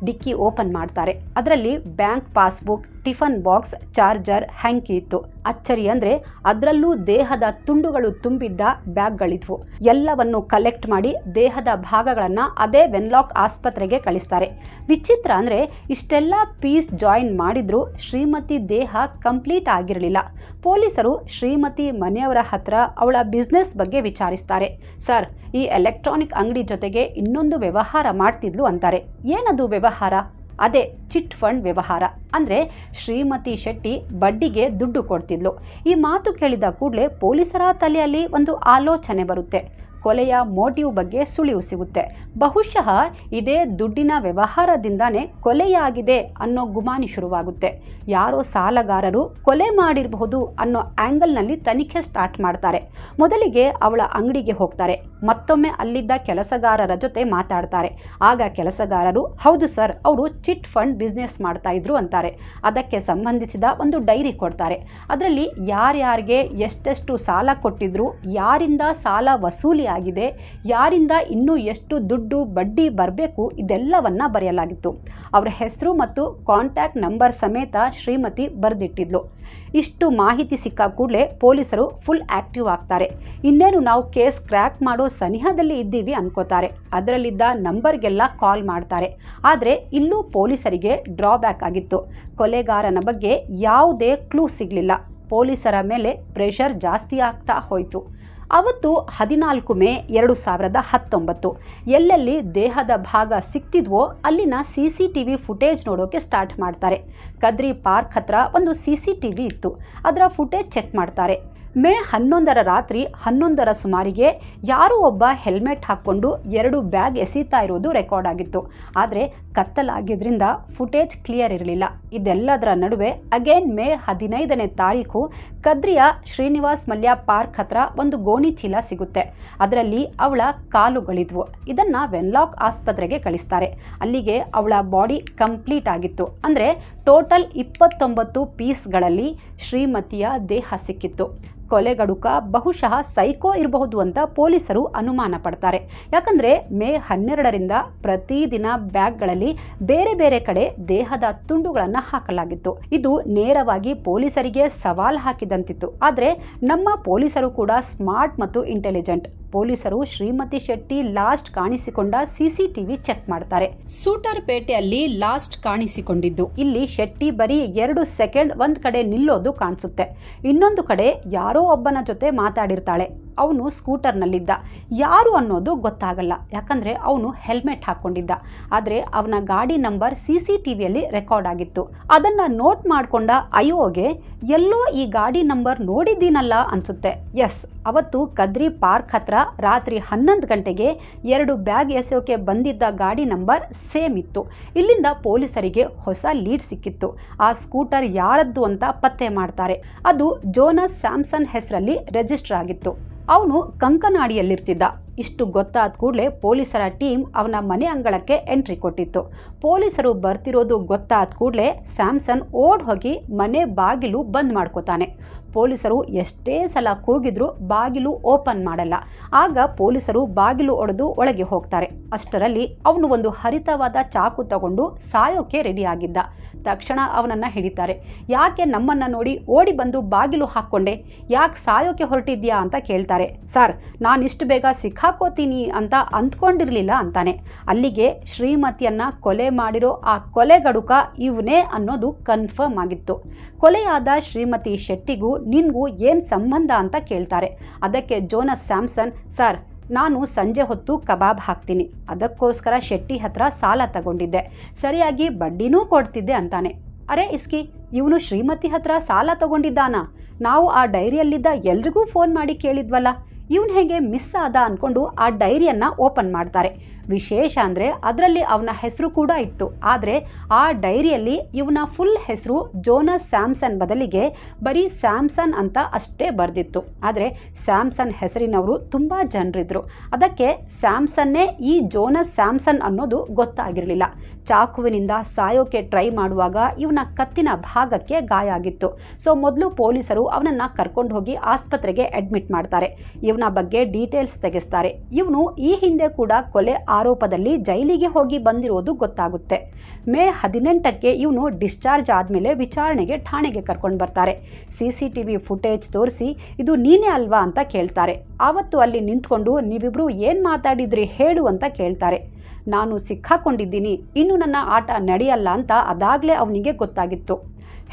ಡಿಕ್ಕಿ ಓಪನ್ ಮಾಡ್ತಾರೆ. ಅದರಲ್ಲಿ bank passbook, tiffin box, charger, ಹ್ಯಾಂಕಿ ಇತ್ತು. ಅಚ್ಚರಿ ಅಂದರೆ ಅದರಲ್ಲೂ ದೇಹದ ತುಂಡುಗಳು ತುಂಬಿದ್ದ ಬ್ಯಾಗ್ಗಳಿದ್ವು. ಎಲ್ಲವನ್ನು ಕಲೆಕ್ಟ್ ಮಾಡಿ ದೇಹದ ಭಾಗಗಳನ್ನು ಅದೇ ವೆನ್ಲಾಕ್ ಆಸ್ಪತ್ರೆಗೆ ಕಳಿಸ್ತಾರೆ. ವಿಚಿತ್ರ ಅಂದರೆ ಇಷ್ಟೆಲ್ಲ ಪೀಸ್ ಜಾಯಿನ್ ಮಾಡಿದ್ರೂ ಶ್ರೀಮತಿ ದೇಹ ಕಂಪ್ಲೀಟ್ ಆಗಿರಲಿಲ್ಲ. ಪೊಲೀಸರು ಶ್ರೀಮತಿ ಮನೆಯವರ ಹತ್ರ ಅವಳ ಬಿಸ್ನೆಸ್ ಬಗ್ಗೆ ವಿಚಾರಿಸ್ತಾರೆ. ಸರ್, ಈ ಎಲೆಕ್ಟ್ರಾನಿಕ್ ಅಂಗಡಿ ಜೊತೆಗೆ ಇನ್ನೊಂದು ವ್ಯವಹಾರ ಮಾಡ್ತಿದ್ಲು ಅಂತಾರೆ. ಏನದು ವ್ಯವಹಾರ? ಅದೇ ಚಿಟ್ ಫಂಡ್ ವ್ಯವಹಾರ. ಅಂದರೆ ಶ್ರೀಮತಿ ಶೆಟ್ಟಿ ಬಡ್ಡಿಗೆ ದುಡ್ಡು ಕೊಡ್ತಿದ್ಲು. ಈ ಮಾತು ಕೇಳಿದ ಕೂಡಲೇ ಪೊಲೀಸರ ತಲೆಯಲ್ಲಿ ಒಂದು ಆಲೋಚನೆ ಬರುತ್ತೆ. ಕೊಲೆಯ ಮೋಟಿವ್ ಬಗ್ಗೆ ಸುಳಿವು ಸಿಗುತ್ತೆ. ಬಹುಶಃ ಇದೇ ದುಡ್ಡಿನ ವ್ಯವಹಾರದಿಂದಾನೇ ಕೊಲೆಯಾಗಿದೆ ಅನ್ನೋ ಗುಮಾನಿ ಶುರುವಾಗುತ್ತೆ. ಯಾರೋ ಸಾಲಗಾರರು ಕೊಲೆ ಮಾಡಿರಬಹುದು ಅನ್ನೋ ಆ್ಯಂಗಲ್ನಲ್ಲಿ ತನಿಖೆ ಸ್ಟಾರ್ಟ್ ಮಾಡ್ತಾರೆ. ಮೊದಲಿಗೆ ಅವಳ ಅಂಗಡಿಗೆ ಹೋಗ್ತಾರೆ. ಮತ್ತೊಮ್ಮೆ ಅಲ್ಲಿದ್ದ ಕೆಲಸಗಾರರ ಜೊತೆ ಮಾತಾಡ್ತಾರೆ. ಆಗ ಕೆಲಸಗಾರರು, ಹೌದು ಸರ್, ಅವರು ಚಿಟ್ ಫಂಡ್ ಬಿಸ್ನೆಸ್ ಮಾಡ್ತಾ ಇದ್ರು ಅಂತಾರೆ. ಅದಕ್ಕೆ ಸಂಬಂಧಿಸಿದ ಒಂದು ಡೈರಿ ಕೊಡ್ತಾರೆ. ಅದರಲ್ಲಿ ಯಾರ್ಯಾರಿಗೆ ಎಷ್ಟೆಷ್ಟು ಸಾಲ ಕೊಟ್ಟಿದ್ರು, ಯಾರಿಂದ ಸಾಲ ವಸೂಲಿ ಆಗಿದೆ, ಯಾರಿಂದ ಇನ್ನೂ ಎಷ್ಟು ದುಡ್ಡು ಬಡ್ಡಿ ಬರಬೇಕು, ಇದೆಲ್ಲವನ್ನ ಬರೆಯಲಾಗಿತ್ತು. ಅವರ ಹೆಸರು ಮತ್ತು ಕಾಂಟ್ಯಾಕ್ಟ್ ನಂಬರ್ ಸಮೇತ ಶ್ರೀಮತಿ ಬರೆದಿಟ್ಟಿದ್ಲು. ಇಷ್ಟು ಮಾಹಿತಿ ಸಿಕ್ಕ ಕೂಡಲೇ ಪೊಲೀಸರು ಫುಲ್ ಆಕ್ಟಿವ್ ಆಗ್ತಾರೆ. ಇನ್ನೇನು ನಾವು ಕೇಸ್ ಕ್ರ್ಯಾಕ್ ಮಾಡೋ ಸನಿಹದಲ್ಲಿ ಇದ್ದೀವಿ ಅನ್ಕೋತಾರೆ. ಅದರಲ್ಲಿದ್ದ ನಂಬರ್ಗೆಲ್ಲ ಕಾಲ್ ಮಾಡ್ತಾರೆ. ಆದರೆ ಇಲ್ಲೂ ಪೊಲೀಸರಿಗೆ ಡ್ರಾಬ್ಯಾಕ್ ಆಗಿತ್ತು. ಕೊಲೆಗಾರನ ಬಗ್ಗೆ ಯಾವುದೇ ಕ್ಲೂ ಸಿಗಲಿಲ್ಲ. ಪೊಲೀಸರ ಮೇಲೆ ಪ್ರೆಷರ್ ಜಾಸ್ತಿ ಆಗ್ತಾ ಹೋಯಿತು. ಅವತ್ತು 14 ಮೇ 2019 ಎಲ್ಲೆಲ್ಲಿ ದೇಹದ ಭಾಗ ಸಿಕ್ತಿದ್ವೋ ಅಲ್ಲಿನ CCTV ಫುಟೇಜ್ ನೋಡೋಕೆ ಸ್ಟಾರ್ಟ್ ಮಾಡ್ತಾರೆ. ಕದ್ರಿ ಪಾರ್ಕ್ ಹತ್ರ ಒಂದು CCTV ಇತ್ತು. ಅದರ ಫುಟೇಜ್ ಚೆಕ್ ಮಾಡ್ತಾರೆ. ಮೇ 11ರ ರಾತ್ರಿ 11ರ ಸುಮಾರಿಗೆ ಯಾರೋ ಒಬ್ಬ ಹೆಲ್ಮೆಟ್ ಹಾಕ್ಕೊಂಡು 2 ಬ್ಯಾಗ್ ಎಸೀತಾ ಇರೋದು ರೆಕಾರ್ಡ್ ಆಗಿತ್ತು. ಆದರೆ ಕತ್ತಲಾಗಿದ್ರಿಂದ ಫುಟೇಜ್ ಕ್ಲಿಯರ್ ಇರಲಿಲ್ಲ. ಇದೆಲ್ಲದರ ನಡುವೆ ಅಗೇನ್ ಮೇ 15ನೇ ತಾರೀಕು ಕದ್ರಿಯ ಶ್ರೀನಿವಾಸ್ ಮಲ್ಯ ಪಾರ್ಕ್ ಹತ್ರ ಒಂದು ಗೋಣಿ ಚೀಲ ಸಿಗುತ್ತೆ. ಅದರಲ್ಲಿ ಅವಳ ಕಾಲುಗಳಿದ್ವು. ಇದನ್ನು ವೆನ್ಲಾಕ್ ಆಸ್ಪತ್ರೆಗೆ ಕಳಿಸ್ತಾರೆ. ಅಲ್ಲಿಗೆ ಅವಳ ಬಾಡಿ ಕಂಪ್ಲೀಟ್ ಆಗಿತ್ತು. ಅಂದರೆ ಟೋಟಲ್ 29 ಪೀಸ್ಗಳಲ್ಲಿ ಶ್ರೀಮತಿಯ ದೇಹ ಸಿಕ್ಕಿತ್ತು. ಕೊಲೆಗಡುಕ ಬಹುಶಃ ಸೈಕೋ ಇರಬಹುದು ಅಂತ ಪೊಲೀಸರು ಅನುಮಾನ ಪಡ್ತಾರೆ. ಯಾಕಂದರೆ ಮೇ 12ರಿಂದ ಪ್ರತಿದಿನ ಬ್ಯಾಗ್ಗಳಲ್ಲಿ ಬೇರೆ ಬೇರೆ ಕಡೆ ದೇಹದ ತುಂಡುಗಳನ್ನು ಹಾಕಲಾಗಿತ್ತು. ಇದು ನೇರವಾಗಿ ಪೊಲೀಸರಿಗೆ ಸವಾಲ್ ಹಾಕಿದಂತಿತ್ತು. ಆದರೆ ನಮ್ಮ ಪೊಲೀಸರು ಕೂಡ ಸ್ಮಾರ್ಟ್ ಮತ್ತು ಇಂಟೆಲಿಜೆಂಟ್. ಪೊಲೀಸರು ಶ್ರೀಮತಿ ಶೆಟ್ಟಿ ಲಾಸ್ಟ್ ಕಾಣಿಸಿಕೊಂಡ ಸಿಸಿಟಿವಿ ಚೆಕ್ ಮಾಡ್ತಾರೆ. ಸೂಟರ್ ಪೇಟೆಯಲ್ಲಿ ಲಾಸ್ಟ್ ಕಾಣಿಸಿಕೊಂಡಿದ್ದು ಇಲ್ಲಿ ಶೆಟ್ಟಿ ಬರೀ 2 ಸೆಕೆಂಡ್ ಒಂದ್ ಕಡೆ ನಿಲ್ಲೋದು ಕಾಣಿಸುತ್ತೆ. ಇನ್ನೊಂದು ಕಡೆ ಯಾರೋ ಒಬ್ಬನ ಜೊತೆ ಮಾತಾಡಿರ್ತಾಳೆ. ಅವನು ಸ್ಕೂಟರ್ನಲ್ಲಿದ್ದ. ಯಾರು ಅನ್ನೋದು ಗೊತ್ತಾಗಲ್ಲ, ಯಾಕಂದರೆ ಅವನು ಹೆಲ್ಮೆಟ್ ಹಾಕ್ಕೊಂಡಿದ್ದ. ಆದರೆ ಅವನ ಗಾಡಿ ನಂಬರ್ CCTVಯಲ್ಲಿ ರೆಕಾರ್ಡ್ ಆಗಿತ್ತು. ಅದನ್ನು ನೋಟ್ ಮಾಡಿಕೊಂಡ ಅಯೋಗೆ ಎಲ್ಲೋ ಈ ಗಾಡಿ ನಂಬರ್ ನೋಡಿದ್ದೀನಲ್ಲ ಅನಿಸುತ್ತೆ. ಎಸ್, ಅವತ್ತು ಕದ್ರಿ ಪಾರ್ಕ್ ಹತ್ರ ರಾತ್ರಿ 11 ಗಂಟೆಗೆ 2 ಬ್ಯಾಗ್ ಎಸೆಯೋಕೆ ಬಂದಿದ್ದ ಗಾಡಿ ನಂಬರ್ ಸೇಮ್ ಇತ್ತು. ಇಲ್ಲಿಂದ ಪೊಲೀಸರಿಗೆ ಹೊಸ ಲೀಡ್ ಸಿಕ್ಕಿತ್ತು. ಆ ಸ್ಕೂಟರ್ ಯಾರದ್ದು ಅಂತ ಪತ್ತೆ ಮಾಡ್ತಾರೆ. ಅದು ಜೋನಸ್ ಸ್ಯಾಮ್ಸನ್ ಹೆಸರಲ್ಲಿ ರಿಜಿಸ್ಟರ್ ಆಗಿತ್ತು. ಅವನು ಕಂಕನಾಡಿಯಲ್ಲಿರ್ತಿದ್ದ. ಇಷ್ಟು ಗೊತ್ತಾದ ಕೂಡಲೇ ಪೊಲೀಸರ ಟೀಮ್ ಅವನ ಮನೆ ಅಂಗಳಕ್ಕೆ ಎಂಟ್ರಿ ಕೊಟ್ಟಿತ್ತು. ಪೊಲೀಸರು ಬರ್ತಿರೋದು ಗೊತ್ತಾದ ಕೂಡಲೇ ಸ್ಯಾಮ್ಸನ್ ಓಡ್ ಹೋಗಿ ಮನೆ ಬಾಗಿಲು ಬಂದ್ ಮಾಡ್ಕೋತಾನೆ. ಪೊಲೀಸರು ಎಷ್ಟೇ ಸಲ ಕೂಗಿದ್ರೂ ಬಾಗಿಲು ಓಪನ್ ಮಾಡಲ್ಲ. ಆಗ ಪೊಲೀಸರು ಬಾಗಿಲು ಒಡೆದು ಒಳಗೆ ಹೋಗ್ತಾರೆ. ಅಷ್ಟರಲ್ಲಿ ಅವನು ಒಂದು ಹರಿತವಾದ ಚಾಕು ತಗೊಂಡು ಸಾಯೋಕೆ ರೆಡಿ ಆಗಿದ್ದ. ತಕ್ಷಣ ಅವನನ್ನು ಹಿಡಿತಾರೆ. ಯಾಕೆ ನಮ್ಮನ್ನ ನೋಡಿ ಓಡಿ ಬಂದು ಬಾಗಿಲು ಹಾಕ್ಕೊಂಡೆ, ಯಾಕೆ ಸಾಯೋಕೆ ಹೊರಟಿದ್ಯಾ ಅಂತ ಕೇಳ್ತಾರೆ. ಸರ್, ನಾನು ಇಷ್ಟು ಬೇಗ ಸಿಕ್ಕಾಕೋತೀನಿ ಅಂತ ಅಂದ್ಕೊಂಡಿರಲಿಲ್ಲ ಅಂತಾನೆ. ಅಲ್ಲಿಗೆ ಶ್ರೀಮತಿಯನ್ನ ಕೊಲೆ ಮಾಡಿರೋ ಆ ಕೊಲೆಗಡುಕ ಇವನೇ ಅನ್ನೋದು ಕನ್ಫರ್ಮ್ ಆಗಿತ್ತು. ಕೊಲೆಯಾದ ಶ್ರೀಮತಿ ಶೆಟ್ಟಿಗೂ ನಿನ್ಗೂ ಏನು ಸಂಬಂಧ ಅಂತ ಕೇಳ್ತಾರೆ. ಅದಕ್ಕೆ ಜೋನಸ್ ಸ್ಯಾಮ್ಸನ್, ಸರ್, ನಾನು ಸಂಜೆ ಹೊತ್ತು ಕಬಾಬ್ ಹಾಕ್ತೀನಿ, ಅದಕ್ಕೋಸ್ಕರ ಶೆಟ್ಟಿ ಹತ್ರ ಸಾಲ ತಗೊಂಡಿದ್ದೆ, ಸರಿಯಾಗಿ ಬಡ್ಡಿನೂ ಕೊಡ್ತಿದ್ದೆ ಅಂತಾನೆ. ಅರೆ ಇಸ್ಕಿ, ಇವನು ಶ್ರೀಮತಿ ಹತ್ರ ಸಾಲ ತಗೊಂಡಿದ್ದಾನ? ನಾವು ಆ ಡೈರಿಯಲ್ಲಿದ್ದ ಎಲ್ರಿಗೂ ಫೋನ್ ಮಾಡಿ ಕೇಳಿದ್ವಲ್ಲ, ಇವನು ಹೇಗೆ ಮಿಸ್ ಆದ ಅಂದ್ಕೊಂಡು ಆ ಡೈರಿಯನ್ನು ಓಪನ್ ಮಾಡ್ತಾರೆ. ವಿಶೇಷ ಅಂದರೆ ಅದರಲ್ಲಿ ಅವನ ಹೆಸರು ಕೂಡ ಇತ್ತು. ಆದರೆ ಆ ಡೈರಿಯಲ್ಲಿ ಇವನ ಫುಲ್ ಹೆಸರು ಜೋನಸ್ ಸ್ಯಾಮ್ಸನ್ ಬದಲಿಗೆ ಬರೀ ಸ್ಯಾಮ್ಸನ್ ಅಂತ ಅಷ್ಟೇ ಬರೆದಿತ್ತು. ಆದರೆ ಸ್ಯಾಮ್ಸನ್ ಹೆಸರಿನವರು ತುಂಬ ಜನರಿದ್ರು. ಅದಕ್ಕೆ ಸ್ಯಾಮ್ಸನ್ನೇ ಈ ಜೋನಸ್ ಸ್ಯಾಮ್ಸನ್ ಅನ್ನೋದು ಗೊತ್ತಾಗಿರಲಿಲ್ಲ. ಚಾಕುವಿನಿಂದ ಸಾಯೋಕೆ ಟ್ರೈ ಮಾಡುವಾಗ ಇವನ ಕತ್ತಿನ ಭಾಗಕ್ಕೆ ಗಾಯ ಆಗಿತ್ತು. ಸೊ ಮೊದಲು ಪೊಲೀಸರು ಅವನನ್ನು ಕರ್ಕೊಂಡು ಹೋಗಿ ಆಸ್ಪತ್ರೆಗೆ ಅಡ್ಮಿಟ್ ಮಾಡ್ತಾರೆ. ಇವನ ಬಗ್ಗೆ ಡೀಟೇಲ್ಸ್ ತೆಗೆಸ್ತಾರೆ. ಇವನು ಈ ಹಿಂದೆ ಕೂಡ ಕೊಲೆ ಆರೋಪದಲ್ಲಿ ಜೈಲಿಗೆ ಹೋಗಿ ಬಂದಿರೋದು ಗೊತ್ತಾಗುತ್ತೆ. ಮೇ 18ಕ್ಕೆ ಇವನು ಡಿಸ್ಚಾರ್ಜ್ ಆದಮೇಲೆ ವಿಚಾರಣೆಗೆ ಠಾಣೆಗೆ ಕರ್ಕೊಂಡು ಬರ್ತಾರೆ. CCTV ಫುಟೇಜ್ ತೋರಿಸಿ ಇದು ನೀನೇ ಅಲ್ವಾ ಅಂತ ಕೇಳ್ತಾರೆ. ಆವತ್ತು ಅಲ್ಲಿ ನಿಂತ್ಕೊಂಡು ನೀವಿಬ್ರು ಏನು ಮಾತಾಡಿದ್ರಿ ಹೇಳು ಅಂತ ಕೇಳ್ತಾರೆ. ನಾನು ಸಿಕ್ಕಾಕೊಂಡಿದ್ದೀನಿ, ಇನ್ನು ನನ್ನ ಆಟ ನಡೆಯಲ್ಲ ಅಂತ ಅದಾಗಲೇ ಅವನಿಗೆ ಗೊತ್ತಾಗಿತ್ತು.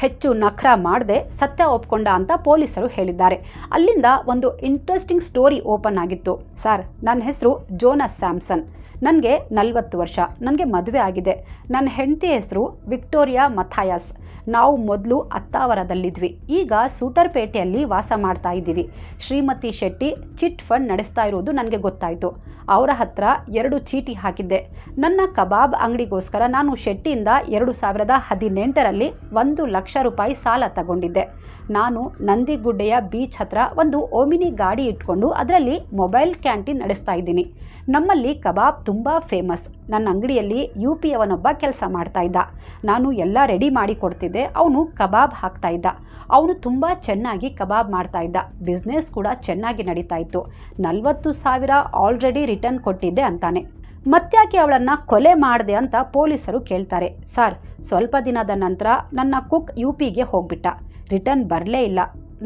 ಹೆಚ್ಚು ನಖರ ಮಾಡದೆ ಸತ್ಯ ಒಪ್ಕೊಂಡ ಅಂತ ಪೊಲೀಸರು ಹೇಳಿದ್ದಾರೆ. ಅಲ್ಲಿಂದ ಒಂದು ಇಂಟ್ರೆಸ್ಟಿಂಗ್ ಸ್ಟೋರಿ ಓಪನ್ ಆಗಿತ್ತು. ಸರ್, ನನ್ನ ಹೆಸರು ಜೋನಸ್ ಸ್ಯಾಮ್ಸನ್, ನನಗೆ 40 ವರ್ಷ, ನನಗೆ ಮದುವೆ ಆಗಿದೆ. ನನ್ನ ಹೆಂಡತಿ ಹೆಸರು ವಿಕ್ಟೋರಿಯಾ ಮಥಾಯಸ್. ನಾವು ಮೊದಲು ಅತ್ತಾವರದಲ್ಲಿದ್ವಿ, ಈಗ ಸೂಟರ್ಪೇಟೆಯಲ್ಲಿ ವಾಸ ಮಾಡ್ತಾ ಇದ್ದೀವಿ. ಶ್ರೀಮತಿ ಶೆಟ್ಟಿ ಚಿಟ್ ಫಂಡ್ ನಡೆಸ್ತಾ ಇರೋದು ನನಗೆ ಗೊತ್ತಾಯಿತು. ಅವರ ಹತ್ರ 2 ಚೀಟಿ ಹಾಕಿದ್ದೆ. ನನ್ನ ಕಬಾಬ್ ಅಂಗಡಿಗೋಸ್ಕರ ನಾನು ಶೆಟ್ಟಿಯಿಂದ 2018ರಲ್ಲಿ 1 ಲಕ್ಷ ರೂಪಾಯಿ ಸಾಲ ತಗೊಂಡಿದ್ದೆ. ನಾನು ನಂದಿಗುಡ್ಡೆಯ ಬೀಚ್ ಹತ್ರ ಒಂದು ಓಮಿನಿ ಗಾಡಿ ಇಟ್ಕೊಂಡು ಅದರಲ್ಲಿ ಮೊಬೈಲ್ ಕ್ಯಾಂಟೀನ್ ನಡೆಸ್ತಾ ಇದ್ದೀನಿ. ನಮ್ಮಲ್ಲಿ ಕಬಾಬ್ ತುಂಬ ಫೇಮಸ್. ನನ್ನ ಅಂಗಡಿಯಲ್ಲಿ UP ಅವನೊಬ್ಬ ಕೆಲಸ ಮಾಡ್ತಾ ಇದ್ದ. ನಾನು ಎಲ್ಲ ರೆಡಿ ಮಾಡಿ ಕೊಡ್ತಿದ್ದೆ, ಅವನು ಕಬಾಬ್ ಹಾಕ್ತಾ ಇದ್ದ. ಅವನು ತುಂಬ ಚೆನ್ನಾಗಿ ಕಬಾಬ್ ಮಾಡ್ತಾ ಇದ್ದ. ಬಿಸ್ನೆಸ್ ಕೂಡ ಚೆನ್ನಾಗಿ ನಡೀತಾ ಇತ್ತು. 40,000 ಆಲ್ರೆಡಿ ರಿಟರ್ನ್ ಕೊಟ್ಟಿದ್ದೆ ಅಂತಾನೆ. ಮತ್ತ್ಯಾಕೆ ಅವಳನ್ನು ಕೊಲೆ ಮಾಡಿದೆ ಅಂತ ಪೊಲೀಸರು ಕೇಳ್ತಾರೆ. ಸರ್, ಸ್ವಲ್ಪ ದಿನದ ನಂತರ ನನ್ನ ಕುಕ್ UPಗೆ ಹೋಗ್ಬಿಟ್ಟ, ರಿಟರ್ನ್ ಬರಲೇ ಇಲ್ಲ.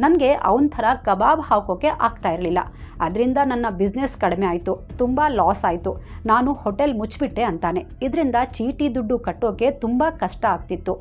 ನನಗೆ ಅವನ ಥರ ಕಬಾಬ್ ಹಾಕೋಕೆ ಆಗ್ತಾ ಇರಲಿಲ್ಲ. ಅದರಿಂದ ನನ್ನ ಬಿಸ್ನೆಸ್ ಕಡಿಮೆ ಆಯಿತು, ತುಂಬ ಲಾಸ್ ಆಯಿತು. ನಾನು ಹೋಟೆಲ್ ಮುಚ್ಚಿಬಿಟ್ಟೆ ಅಂತಾನೆ. ಇದರಿಂದ ಚೀಟಿ ದುಡ್ಡು ಕಟ್ಟೋಕೆ ತುಂಬ ಕಷ್ಟ ಆಗ್ತಿತ್ತು.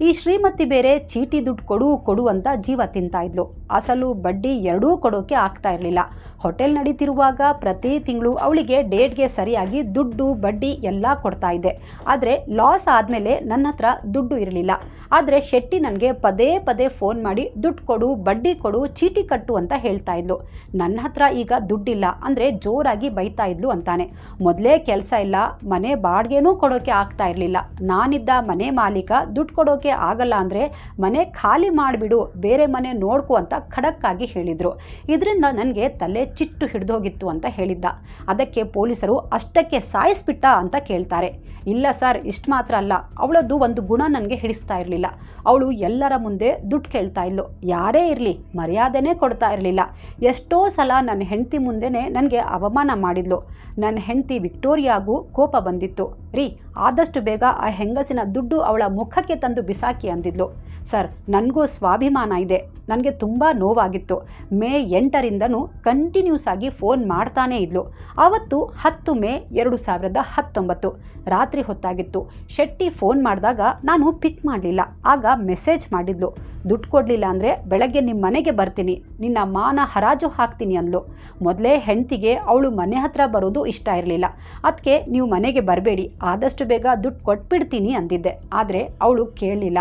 ಈ ಶ್ರೀಮತಿ ಬೇರೆ ಚೀಟಿ ದುಡ್ಡು ಕೊಡು ಅಂತ ಜೀವ ತಿಂತಾ ಇದ್ಲು. ಅಸಲು ಬಡ್ಡಿ ಎರಡೂ ಕೊಡೋಕೆ ಆಗ್ತಾ ಇರಲಿಲ್ಲ. ಹೋಟೆಲ್ ನಡೀತಿರುವಾಗ ಪ್ರತಿ ತಿಂಗಳು ಅವಳಿಗೆ ಡೇಟ್ಗೆ ಸರಿಯಾಗಿ ದುಡ್ಡು ಬಡ್ಡಿ ಎಲ್ಲ ಕೊಡ್ತಾ ಇದ್ದೆ. ಆದರೆ ಲಾಸ್ ಆದಮೇಲೆ ನನ್ನ ಹತ್ರ ದುಡ್ಡು ಇರಲಿಲ್ಲ. ಆದರೆ ಶೆಟ್ಟಿ ನನಗೆ ಪದೇ ಪದೇ ಫೋನ್ ಮಾಡಿ ದುಡ್ಡು ಕೊಡು, ಬಡ್ಡಿ ಕೊಡು, ಚೀಟಿ ಕಟ್ಟು ಅಂತ ಹೇಳ್ತಾ ಇದ್ಲು. ನನ್ನ ಹತ್ರ ಈಗ ದುಡ್ಡಿಲ್ಲ ಅಂದರೆ ಜೋರಾಗಿ ಬೈತಾ ಇದ್ಲು ಅಂತಾನೆ. ಮೊದಲೇ ಕೆಲಸ ಇಲ್ಲ, ಮನೆ ಬಾಡಿಗೆನೂ ಕೊಡೋಕೆ ಆಗ್ತಾ ಇರಲಿಲ್ಲ. ನಾನಿದ್ದ ಮನೆ ಮಾಲೀಕ ದುಡ್ಡು ಕೊಡೋಕೆ ಆಗಲ್ಲ ಅಂದರೆ ಮನೆ ಖಾಲಿ ಮಾಡಿಬಿಡು, ಬೇರೆ ಮನೆ ನೋಡ್ಕೊ ಅಂತ ಖಡಕ್ಕಾಗಿ ಹೇಳಿದರು. ಇದರಿಂದ ನನಗೆ ತಲೆ ಚಿಟ್ಟು ಹಿಡಿದೋಗಿತ್ತು ಅಂತ ಹೇಳಿದ್ದ. ಅದಕ್ಕೆ ಪೊಲೀಸರು ಅಷ್ಟಕ್ಕೆ ಸಾಯಿಸ್ಬಿಟ್ಟ ಅಂತ ಕೇಳ್ತಾರೆ. ಇಲ್ಲ ಸರ್, ಇಷ್ಟು ಮಾತ್ರ ಅಲ್ಲ, ಅವಳದ್ದು ಒಂದು ಗುಣ ನನಗೆ ಹಿಡಿಸ್ತಾ ಇರಲಿಲ್ಲ. ಅವಳು ಎಲ್ಲರ ಮುಂದೆ ದುಡ್ಡು ಕೇಳ್ತಾ ಇದ್ಲು, ಯಾರೇ ಇರಲಿ ಮರ್ಯಾದೆನೇ ಕೊಡ್ತಾ ಇರಲಿಲ್ಲ. ಎಷ್ಟೋ ಸಲ ನನ್ನ ಹೆಂಡತಿ ಮುಂದೆನೇ ನನಗೆ ಅವಮಾನ ಮಾಡಿದ್ಲು. ನನ್ನ ಹೆಂಡತಿ ವಿಕ್ಟೋರಿಯಾಗೂ ಕೋಪ ಬಂದಿತ್ತು. ರೀ, ಆದಷ್ಟು ಬೇಗ ಆ ಹೆಂಗಸಿನ ದುಡ್ಡು ಅವಳ ಮುಖಕ್ಕೆ ತಂದು ಬಿಸಾಕಿ ಅಂದಿದ್ಲು. ಸರ್, ನನಗೂ ಸ್ವಾಭಿಮಾನ ಇದೆ. ನನಗೆ ತುಂಬ ನೋವಾಗಿತ್ತು. ಮೇ 8ರಿಂದನೂ ಕಂಟಿನ್ಯೂಸ್ ಆಗಿ ಫೋನ್ ಮಾಡ್ತಾನೇ ಇದ್ಲು. ಆವತ್ತು 10 ಮೇ 2019 ರಾತ್ರಿ ಹೊತ್ತಾಗಿತ್ತು. ಶೆಟ್ಟಿ ಫೋನ್ ಮಾಡಿದಾಗ ನಾನು ಪಿಕ್ ಮಾಡಲಿಲ್ಲ. ಆಗ ಮೆಸೇಜ್ ಮಾಡಿದ್ಲು, ದುಡ್ಡು ಕೊಡಲಿಲ್ಲ ಅಂದರೆ ಬೆಳಗ್ಗೆ ನಿಮ್ಮ ಮನೆಗೆ ಬರ್ತೀನಿ, ನಿನ್ನ ಮಾನ ಹರಾಜು ಹಾಕ್ತೀನಿ ಅಂದ್ಲು. ಮೊದಲೇ ಹೆಂಡತಿಗೆ ಅವಳು ಮನೆ ಹತ್ರ ಬರೋದು ಇಷ್ಟ ಇರಲಿಲ್ಲ. ಅದಕ್ಕೆ ನೀವು ಮನೆಗೆ ಬರಬೇಡಿ, ಆದಷ್ಟು ಬೇಗ ದುಡ್ಡು ಕೊಟ್ಬಿಡ್ತೀನಿ ಅಂದಿದ್ದೆ. ಆದರೆ ಅವಳು ಕೇಳಲಿಲ್ಲ.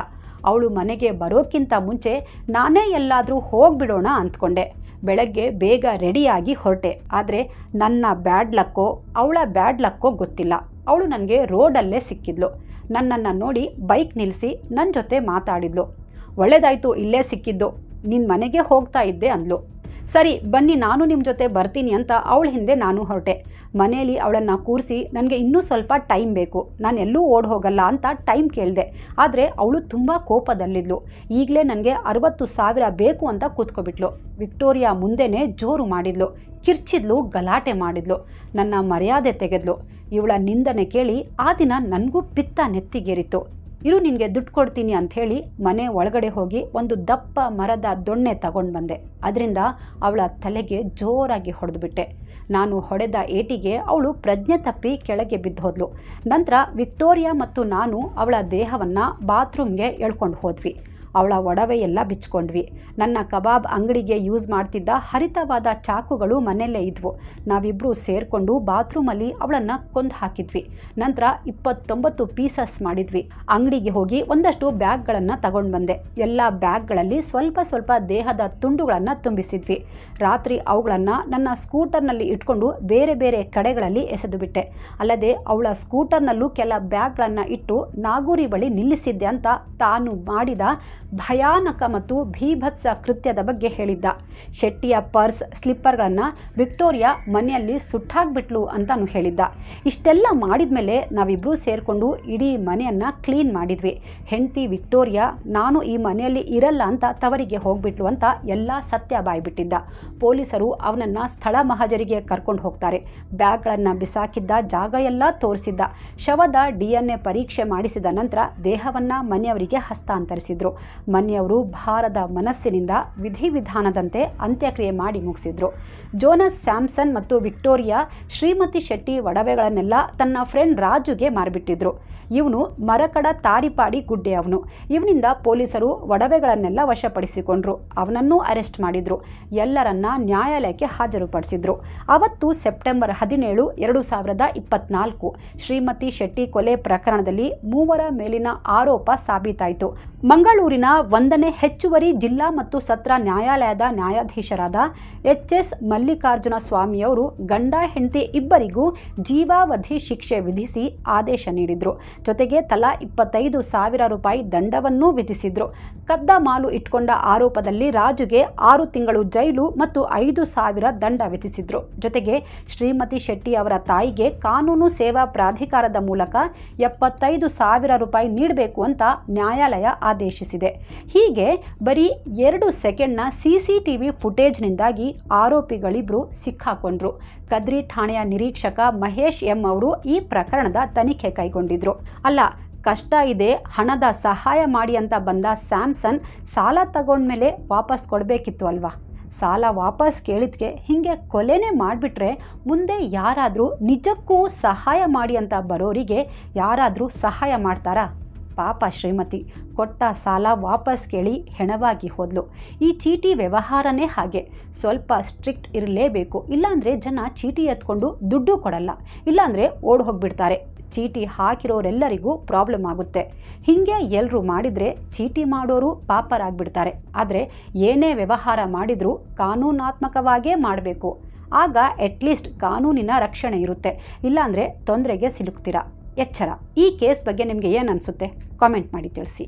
ಅವಳು ಮನೆಗೆ ಬರೋಕ್ಕಿಂತ ಮುಂಚೆ ನಾನೇ ಎಲ್ಲಾದರೂ ಹೋಗಿಬಿಡೋಣ ಅಂದ್ಕೊಂಡೆ. ಬೆಳಗ್ಗೆ ಬೇಗ ರೆಡಿಯಾಗಿ ಹೊರಟೆ. ಆದರೆ ನನ್ನ ಬ್ಯಾಡ್ ಲಕ್ಕೋ ಅವಳ ಬ್ಯಾಡ್ ಲಕ್ಕೋ ಗೊತ್ತಿಲ್ಲ. ಅವಳು ನನಗೆ ರೋಡಲ್ಲೇ ಸಿಕ್ಕಿದ್ಲು. ನನ್ನನ್ನು ನೋಡಿ ಬೈಕ್ ನಿಲ್ಲಿಸಿ ನನ್ನ ಜೊತೆ ಮಾತಾಡಿದ್ಲು. ಒಳ್ಳೆಯದಾಯಿತು ಇಲ್ಲೇ ಸಿಕ್ಕಿದ್ದು, ನಿನ್ನ ಮನೆಗೆ ಹೋಗ್ತಾ ಇದ್ದೆ ಅಂದ್ಲು. ಸರಿ ಬನ್ನಿ, ನಾನು ನಿಮ್ಮ ಜೊತೆ ಬರ್ತೀನಿ ಅಂತ ಅವಳ ಹಿಂದೆ ನಾನು ಹೊರಟೆ. ಮನೆಯಲ್ಲಿ ಅವಳನ್ನು ಕೂರಿಸಿ ನನಗೆ ಇನ್ನೂ ಸ್ವಲ್ಪ ಟೈಮ್ ಬೇಕು, ನಾನು ಎಲ್ಲೂ ಓಡ್ ಹೋಗಲ್ಲ ಅಂತ ಟೈಮ್ ಕೇಳಿದೆ. ಆದರೆ ಅವಳು ತುಂಬ ಕೋಪದಲ್ಲಿದ್ಲು. ಈಗಲೇ ನನಗೆ 60,000 ಬೇಕು ಅಂತ ಕೂತ್ಕೊಬಿಟ್ಲು. ವಿಕ್ಟೋರಿಯಾ ಮುಂದೆನೇ ಜೋರು ಮಾಡಿದ್ಲು, ಕಿರ್ಚಿದ್ಲು, ಗಲಾಟೆ ಮಾಡಿದ್ಲು, ನನ್ನ ಮರ್ಯಾದೆ ತೆಗೆದ್ಲು. ಇವಳ ನಿಂದನೆ ಕೇಳಿ ಆ ದಿನ ನನಗೂ ಪಿತ್ತ ನೆತ್ತಿಗೇರಿತು. ಇರು, ನಿನಗೆ ದುಡ್ಡು ಕೊಡ್ತೀನಿ ಅಂಥೇಳಿ ಮನೆ ಒಳಗಡೆ ಹೋಗಿ ಒಂದು ದಪ್ಪ ಮರದ ದೊಣ್ಣೆ ತಗೊಂಡು ಬಂದೆ. ಅದರಿಂದ ಅವಳ ತಲೆಗೆ ಜೋರಾಗಿ ಹೊಡೆದುಬಿಟ್ಟೆ. ನಾನು ಹೊಡೆದ ಏಟಿಗೆ ಅವಳು ಪ್ರಜ್ಞೆ ತಪ್ಪಿ ಕೆಳಗೆ ಬಿದ್ದೋದ್ಲು. ನಂತರ ವಿಕ್ಟೋರಿಯಾ ಮತ್ತು ನಾನು ಅವಳ ದೇಹವನ್ನು ಬಾತ್ರೂಮ್ಗೆ ಎಳ್ಕೊಂಡು ಹೋದ್ವಿ. ಅವಳ ಒಡವೆ ಎಲ್ಲ ಬಿಚ್ಕೊಂಡ್ವಿ. ನನ್ನ ಕಬಾಬ್ ಅಂಗಡಿಗೆ ಯೂಸ್ ಮಾಡ್ತಿದ್ದ ಹರಿತವಾದ ಚಾಕುಗಳು ಮನೆಯಲ್ಲೇ ಇದ್ವು. ನಾವಿಬ್ಬರು ಸೇರಿಕೊಂಡು ಬಾತ್ರೂಮಲ್ಲಿ ಅವಳನ್ನು ಕೊಂದು ಹಾಕಿದ್ವಿ. ನಂತರ 29 ಪೀಸಸ್ ಮಾಡಿದ್ವಿ. ಅಂಗಡಿಗೆ ಹೋಗಿ ಒಂದಷ್ಟು ಬ್ಯಾಗ್ಗಳನ್ನು ತಗೊಂಡು ಬಂದೆ. ಎಲ್ಲ ಬ್ಯಾಗ್ಗಳಲ್ಲಿ ಸ್ವಲ್ಪ ಸ್ವಲ್ಪ ದೇಹದ ತುಂಡುಗಳನ್ನು ತುಂಬಿಸಿದ್ವಿ. ರಾತ್ರಿ ಅವುಗಳನ್ನು ನನ್ನ ಸ್ಕೂಟರ್ನಲ್ಲಿ ಇಟ್ಕೊಂಡು ಬೇರೆ ಬೇರೆ ಕಡೆಗಳಲ್ಲಿ ಎಸೆದು ಬಿಟ್ಟೆ. ಅಲ್ಲದೆ ಅವಳ ಸ್ಕೂಟರ್ನಲ್ಲೂ ಕೆಲ ಬ್ಯಾಗ್ಗಳನ್ನು ಇಟ್ಟು ನಾಗೂರಿ ಬಳಿ ನಿಲ್ಲಿಸಿದ್ದೆ ಅಂತ ತಾನು ಮಾಡಿದ ಭಯಾನಕ ಮತ್ತು ಭೀಭತ್ಸ ಕೃತ್ಯದ ಬಗ್ಗೆ ಹೇಳಿದ್ದ. ಶೆಟ್ಟಿಯ ಪರ್ಸ್, ಸ್ಲಿಪ್ಪರ್ಗಳನ್ನು ವಿಕ್ಟೋರಿಯಾ ಮನೆಯಲ್ಲಿ ಸುಟ್ಟಾಕ್ಬಿಟ್ಲು ಅಂತಾನು ಹೇಳಿದ್ದ. ಇಷ್ಟೆಲ್ಲ ಮಾಡಿದ ಮೇಲೆ ನಾವಿಬ್ಬರೂ ಸೇರಿಕೊಂಡು ಇಡೀ ಮನೆಯನ್ನು ಕ್ಲೀನ್ ಮಾಡಿದ್ವಿ. ಹೆಂಡತಿ ವಿಕ್ಟೋರಿಯಾ ನಾನು ಈ ಮನೆಯಲ್ಲಿ ಇರಲ್ಲ ಅಂತ ತವರಿಗೆ ಹೋಗ್ಬಿಟ್ಲು ಅಂತ ಎಲ್ಲ ಸತ್ಯ ಬಾಯ್ಬಿಟ್ಟಿದ್ದ. ಪೊಲೀಸರು ಅವನನ್ನು ಸ್ಥಳ ಮಹಜರಿಗೆ ಕರ್ಕೊಂಡು ಹೋಗ್ತಾರೆ. ಬ್ಯಾಗ್ಗಳನ್ನು ಬಿಸಾಕಿದ್ದ ಜಾಗ ಎಲ್ಲ ತೋರಿಸಿದ್ದ. ಶವದ DNA ಪರೀಕ್ಷೆ ಮಾಡಿಸಿದ ನಂತರ ದೇಹವನ್ನು ಮನೆಯವರಿಗೆ ಹಸ್ತಾಂತರಿಸಿದ್ರು. ಮನೆಯವರು ಭಾರದ ಮನಸ್ಸಿನಿಂದ ವಿಧಿವಿಧಾನದಂತೆ ಅಂತ್ಯಕ್ರಿಯೆ ಮಾಡಿ ಮುಗಿಸಿದ್ರು. ಜೋನಸ್ ಸ್ಯಾಮ್ಸನ್ ಮತ್ತು ವಿಕ್ಟೋರಿಯಾ ಶ್ರೀಮತಿ ಶೆಟ್ಟಿ ಒಡವೆಗಳನ್ನೆಲ್ಲ ತನ್ನ ಫ್ರೆಂಡ್ ರಾಜುಗೆ ಮಾರಿಬಿಟ್ಟಿದ್ರು. ಇವನು ಮರಕಡ ತಾರಿಪಾಡಿ ಗುಡ್ಡೆ ಅವನು. ಇವನಿಂದ ಪೊಲೀಸರು ಒಡವೆಗಳನ್ನೆಲ್ಲ ವಶಪಡಿಸಿಕೊಂಡ್ರು. ಅವನನ್ನೂ ಅರೆಸ್ಟ್ ಮಾಡಿದ್ರು. ಎಲ್ಲರನ್ನ ನ್ಯಾಯಾಲಯಕ್ಕೆ ಹಾಜರುಪಡಿಸಿದ್ರು. ಅವತ್ತು ಸೆಪ್ಟೆಂಬರ್ 17, 2024 ಶ್ರೀಮತಿ ಶೆಟ್ಟಿ ಕೊಲೆ ಪ್ರಕರಣದಲ್ಲಿ 3 ಮೇಲಿನ ಆರೋಪ ಸಾಬೀತಾಯಿತು. ಮಂಗಳೂರಿನ 1ನೇ ಹೆಚ್ಚುವರಿ ಜಿಲ್ಲಾ ಮತ್ತು ಸತ್ರ ನ್ಯಾಯಾಲಯದ ನ್ಯಾಯಾಧೀಶರಾದ HS ಮಲ್ಲಿಕಾರ್ಜುನ ಸ್ವಾಮಿಯವರು ಗಂಡ ಹೆಂಡತಿ ಇಬ್ಬರಿಗೂ ಜೀವಾವಧಿ ಶಿಕ್ಷೆ ವಿಧಿಸಿ ಆದೇಶ ನೀಡಿದ್ರು. ಜೊತೆಗೆ ತಲಾ 25,000 ರೂಪಾಯಿ ದಂಡವನ್ನೂ ವಿಧಿಸಿದ್ರು. ಕದ್ದ ಮಾಲು ಇಟ್ಕೊಂಡ ಆರೋಪದಲ್ಲಿ ರಾಜುಗೆ 6 ತಿಂಗಳು ಜೈಲು ಮತ್ತು 5,000 ದಂಡ ವಿಧಿಸಿದ್ರು. ಜೊತೆಗೆ ಶ್ರೀಮತಿ ಶೆಟ್ಟಿ ಅವರ ತಾಯಿಗೆ ಕಾನೂನು ಸೇವಾ ಪ್ರಾಧಿಕಾರದ ಮೂಲಕ 75,000 ರೂಪಾಯಿ ನೀಡಬೇಕು ಅಂತ ನ್ಯಾಯಾಲಯ ಆದೇಶಿಸಿದೆ. ಹೀಗೆ ಬರೀ 2 ಸೆಕೆಂಡ್ನ CCTV ಫುಟೇಜ್ನಿಂದಾಗಿ ಆರೋಪಿಗಳಿಬ್ರು ಸಿಕ್ಕಾಕೊಂಡ್ರು. ಕದ್ರಿ ಠಾಣೆಯ ನಿರೀಕ್ಷಕ ಮಹೇಶ್ ಎಂ ಅವರು ಈ ಪ್ರಕರಣದ ತನಿಖೆ ಕೈಗೊಂಡಿದ್ರು. ಅಲ್ಲ, ಕಷ್ಟ ಇದೆ, ಹಣದ ಸಹಾಯ ಮಾಡಿ ಅಂತ ಬಂದ ಸ್ಯಾಮ್ಸನ್ ಸಾಲ ತಗೊಂಡ್ಮೇಲೆ ವಾಪಸ್ ಕೊಡಬೇಕಿತ್ತು ಅಲ್ವಾ? ಸಾಲ ವಾಪಸ್ ಕೇಳಿದ್ಕೆ ಹೀಗೆ ಕೊಲೆನೇ ಮಾಡಿಬಿಟ್ರೆ ಮುಂದೆ ಯಾರಾದರೂ ನಿಜಕ್ಕೂ ಸಹಾಯ ಮಾಡಿ ಅಂತ ಬರೋರಿಗೆ ಯಾರಾದರೂ ಸಹಾಯ ಮಾಡ್ತಾರಾ? ಪಾಪ ಶ್ರೀಮತಿ ಕೊಟ್ಟ ಸಾಲ ವಾಪಸ್ ಕೇಳಿ ಹೆಣವಾಗಿ ಹೋದ್ಲು. ಈ ಚೀಟಿ ವ್ಯವಹಾರನೇ ಹಾಗೆ, ಸ್ವಲ್ಪ ಸ್ಟ್ರಿಕ್ಟ್ ಇರಲೇಬೇಕು. ಇಲ್ಲಾಂದರೆ ಜನ ಚೀಟಿ ಎತ್ಕೊಂಡು ದುಡ್ಡು ಕೊಡಲ್ಲ, ಇಲ್ಲಾಂದರೆ ಓಡ್ ಹೋಗ್ಬಿಡ್ತಾರೆ. ಚೀಟಿ ಹಾಕಿರೋರೆಲ್ಲರಿಗೂ ಪ್ರಾಬ್ಲಮ್ ಆಗುತ್ತೆ. ಹೀಗೆ ಎಲ್ಲರೂ ಮಾಡಿದರೆ ಚೀಟಿ ಮಾಡೋರು ಪಾಪರಾಗ್ಬಿಡ್ತಾರೆ. ಆದರೆ ಏನೇ ವ್ಯವಹಾರ ಮಾಡಿದರೂ ಕಾನೂನಾತ್ಮಕವಾಗೇ ಮಾಡಬೇಕು. ಆಗ ಅಟ್ಲೀಸ್ಟ್ ಕಾನೂನಿನ ರಕ್ಷಣೆ ಇರುತ್ತೆ, ಇಲ್ಲಾಂದರೆ ತೊಂದರೆಗೆ ಸಿಲುಕ್ತೀರಾ. ಎಚ್ಚರ. ಈ ಕೇಸ್ ಬಗ್ಗೆ ನಿಮಗೆ ಏನು ಅನಿಸುತ್ತೆ? ಕಾಮೆಂಟ್ ಮಾಡಿ ತಿಳಿಸಿ.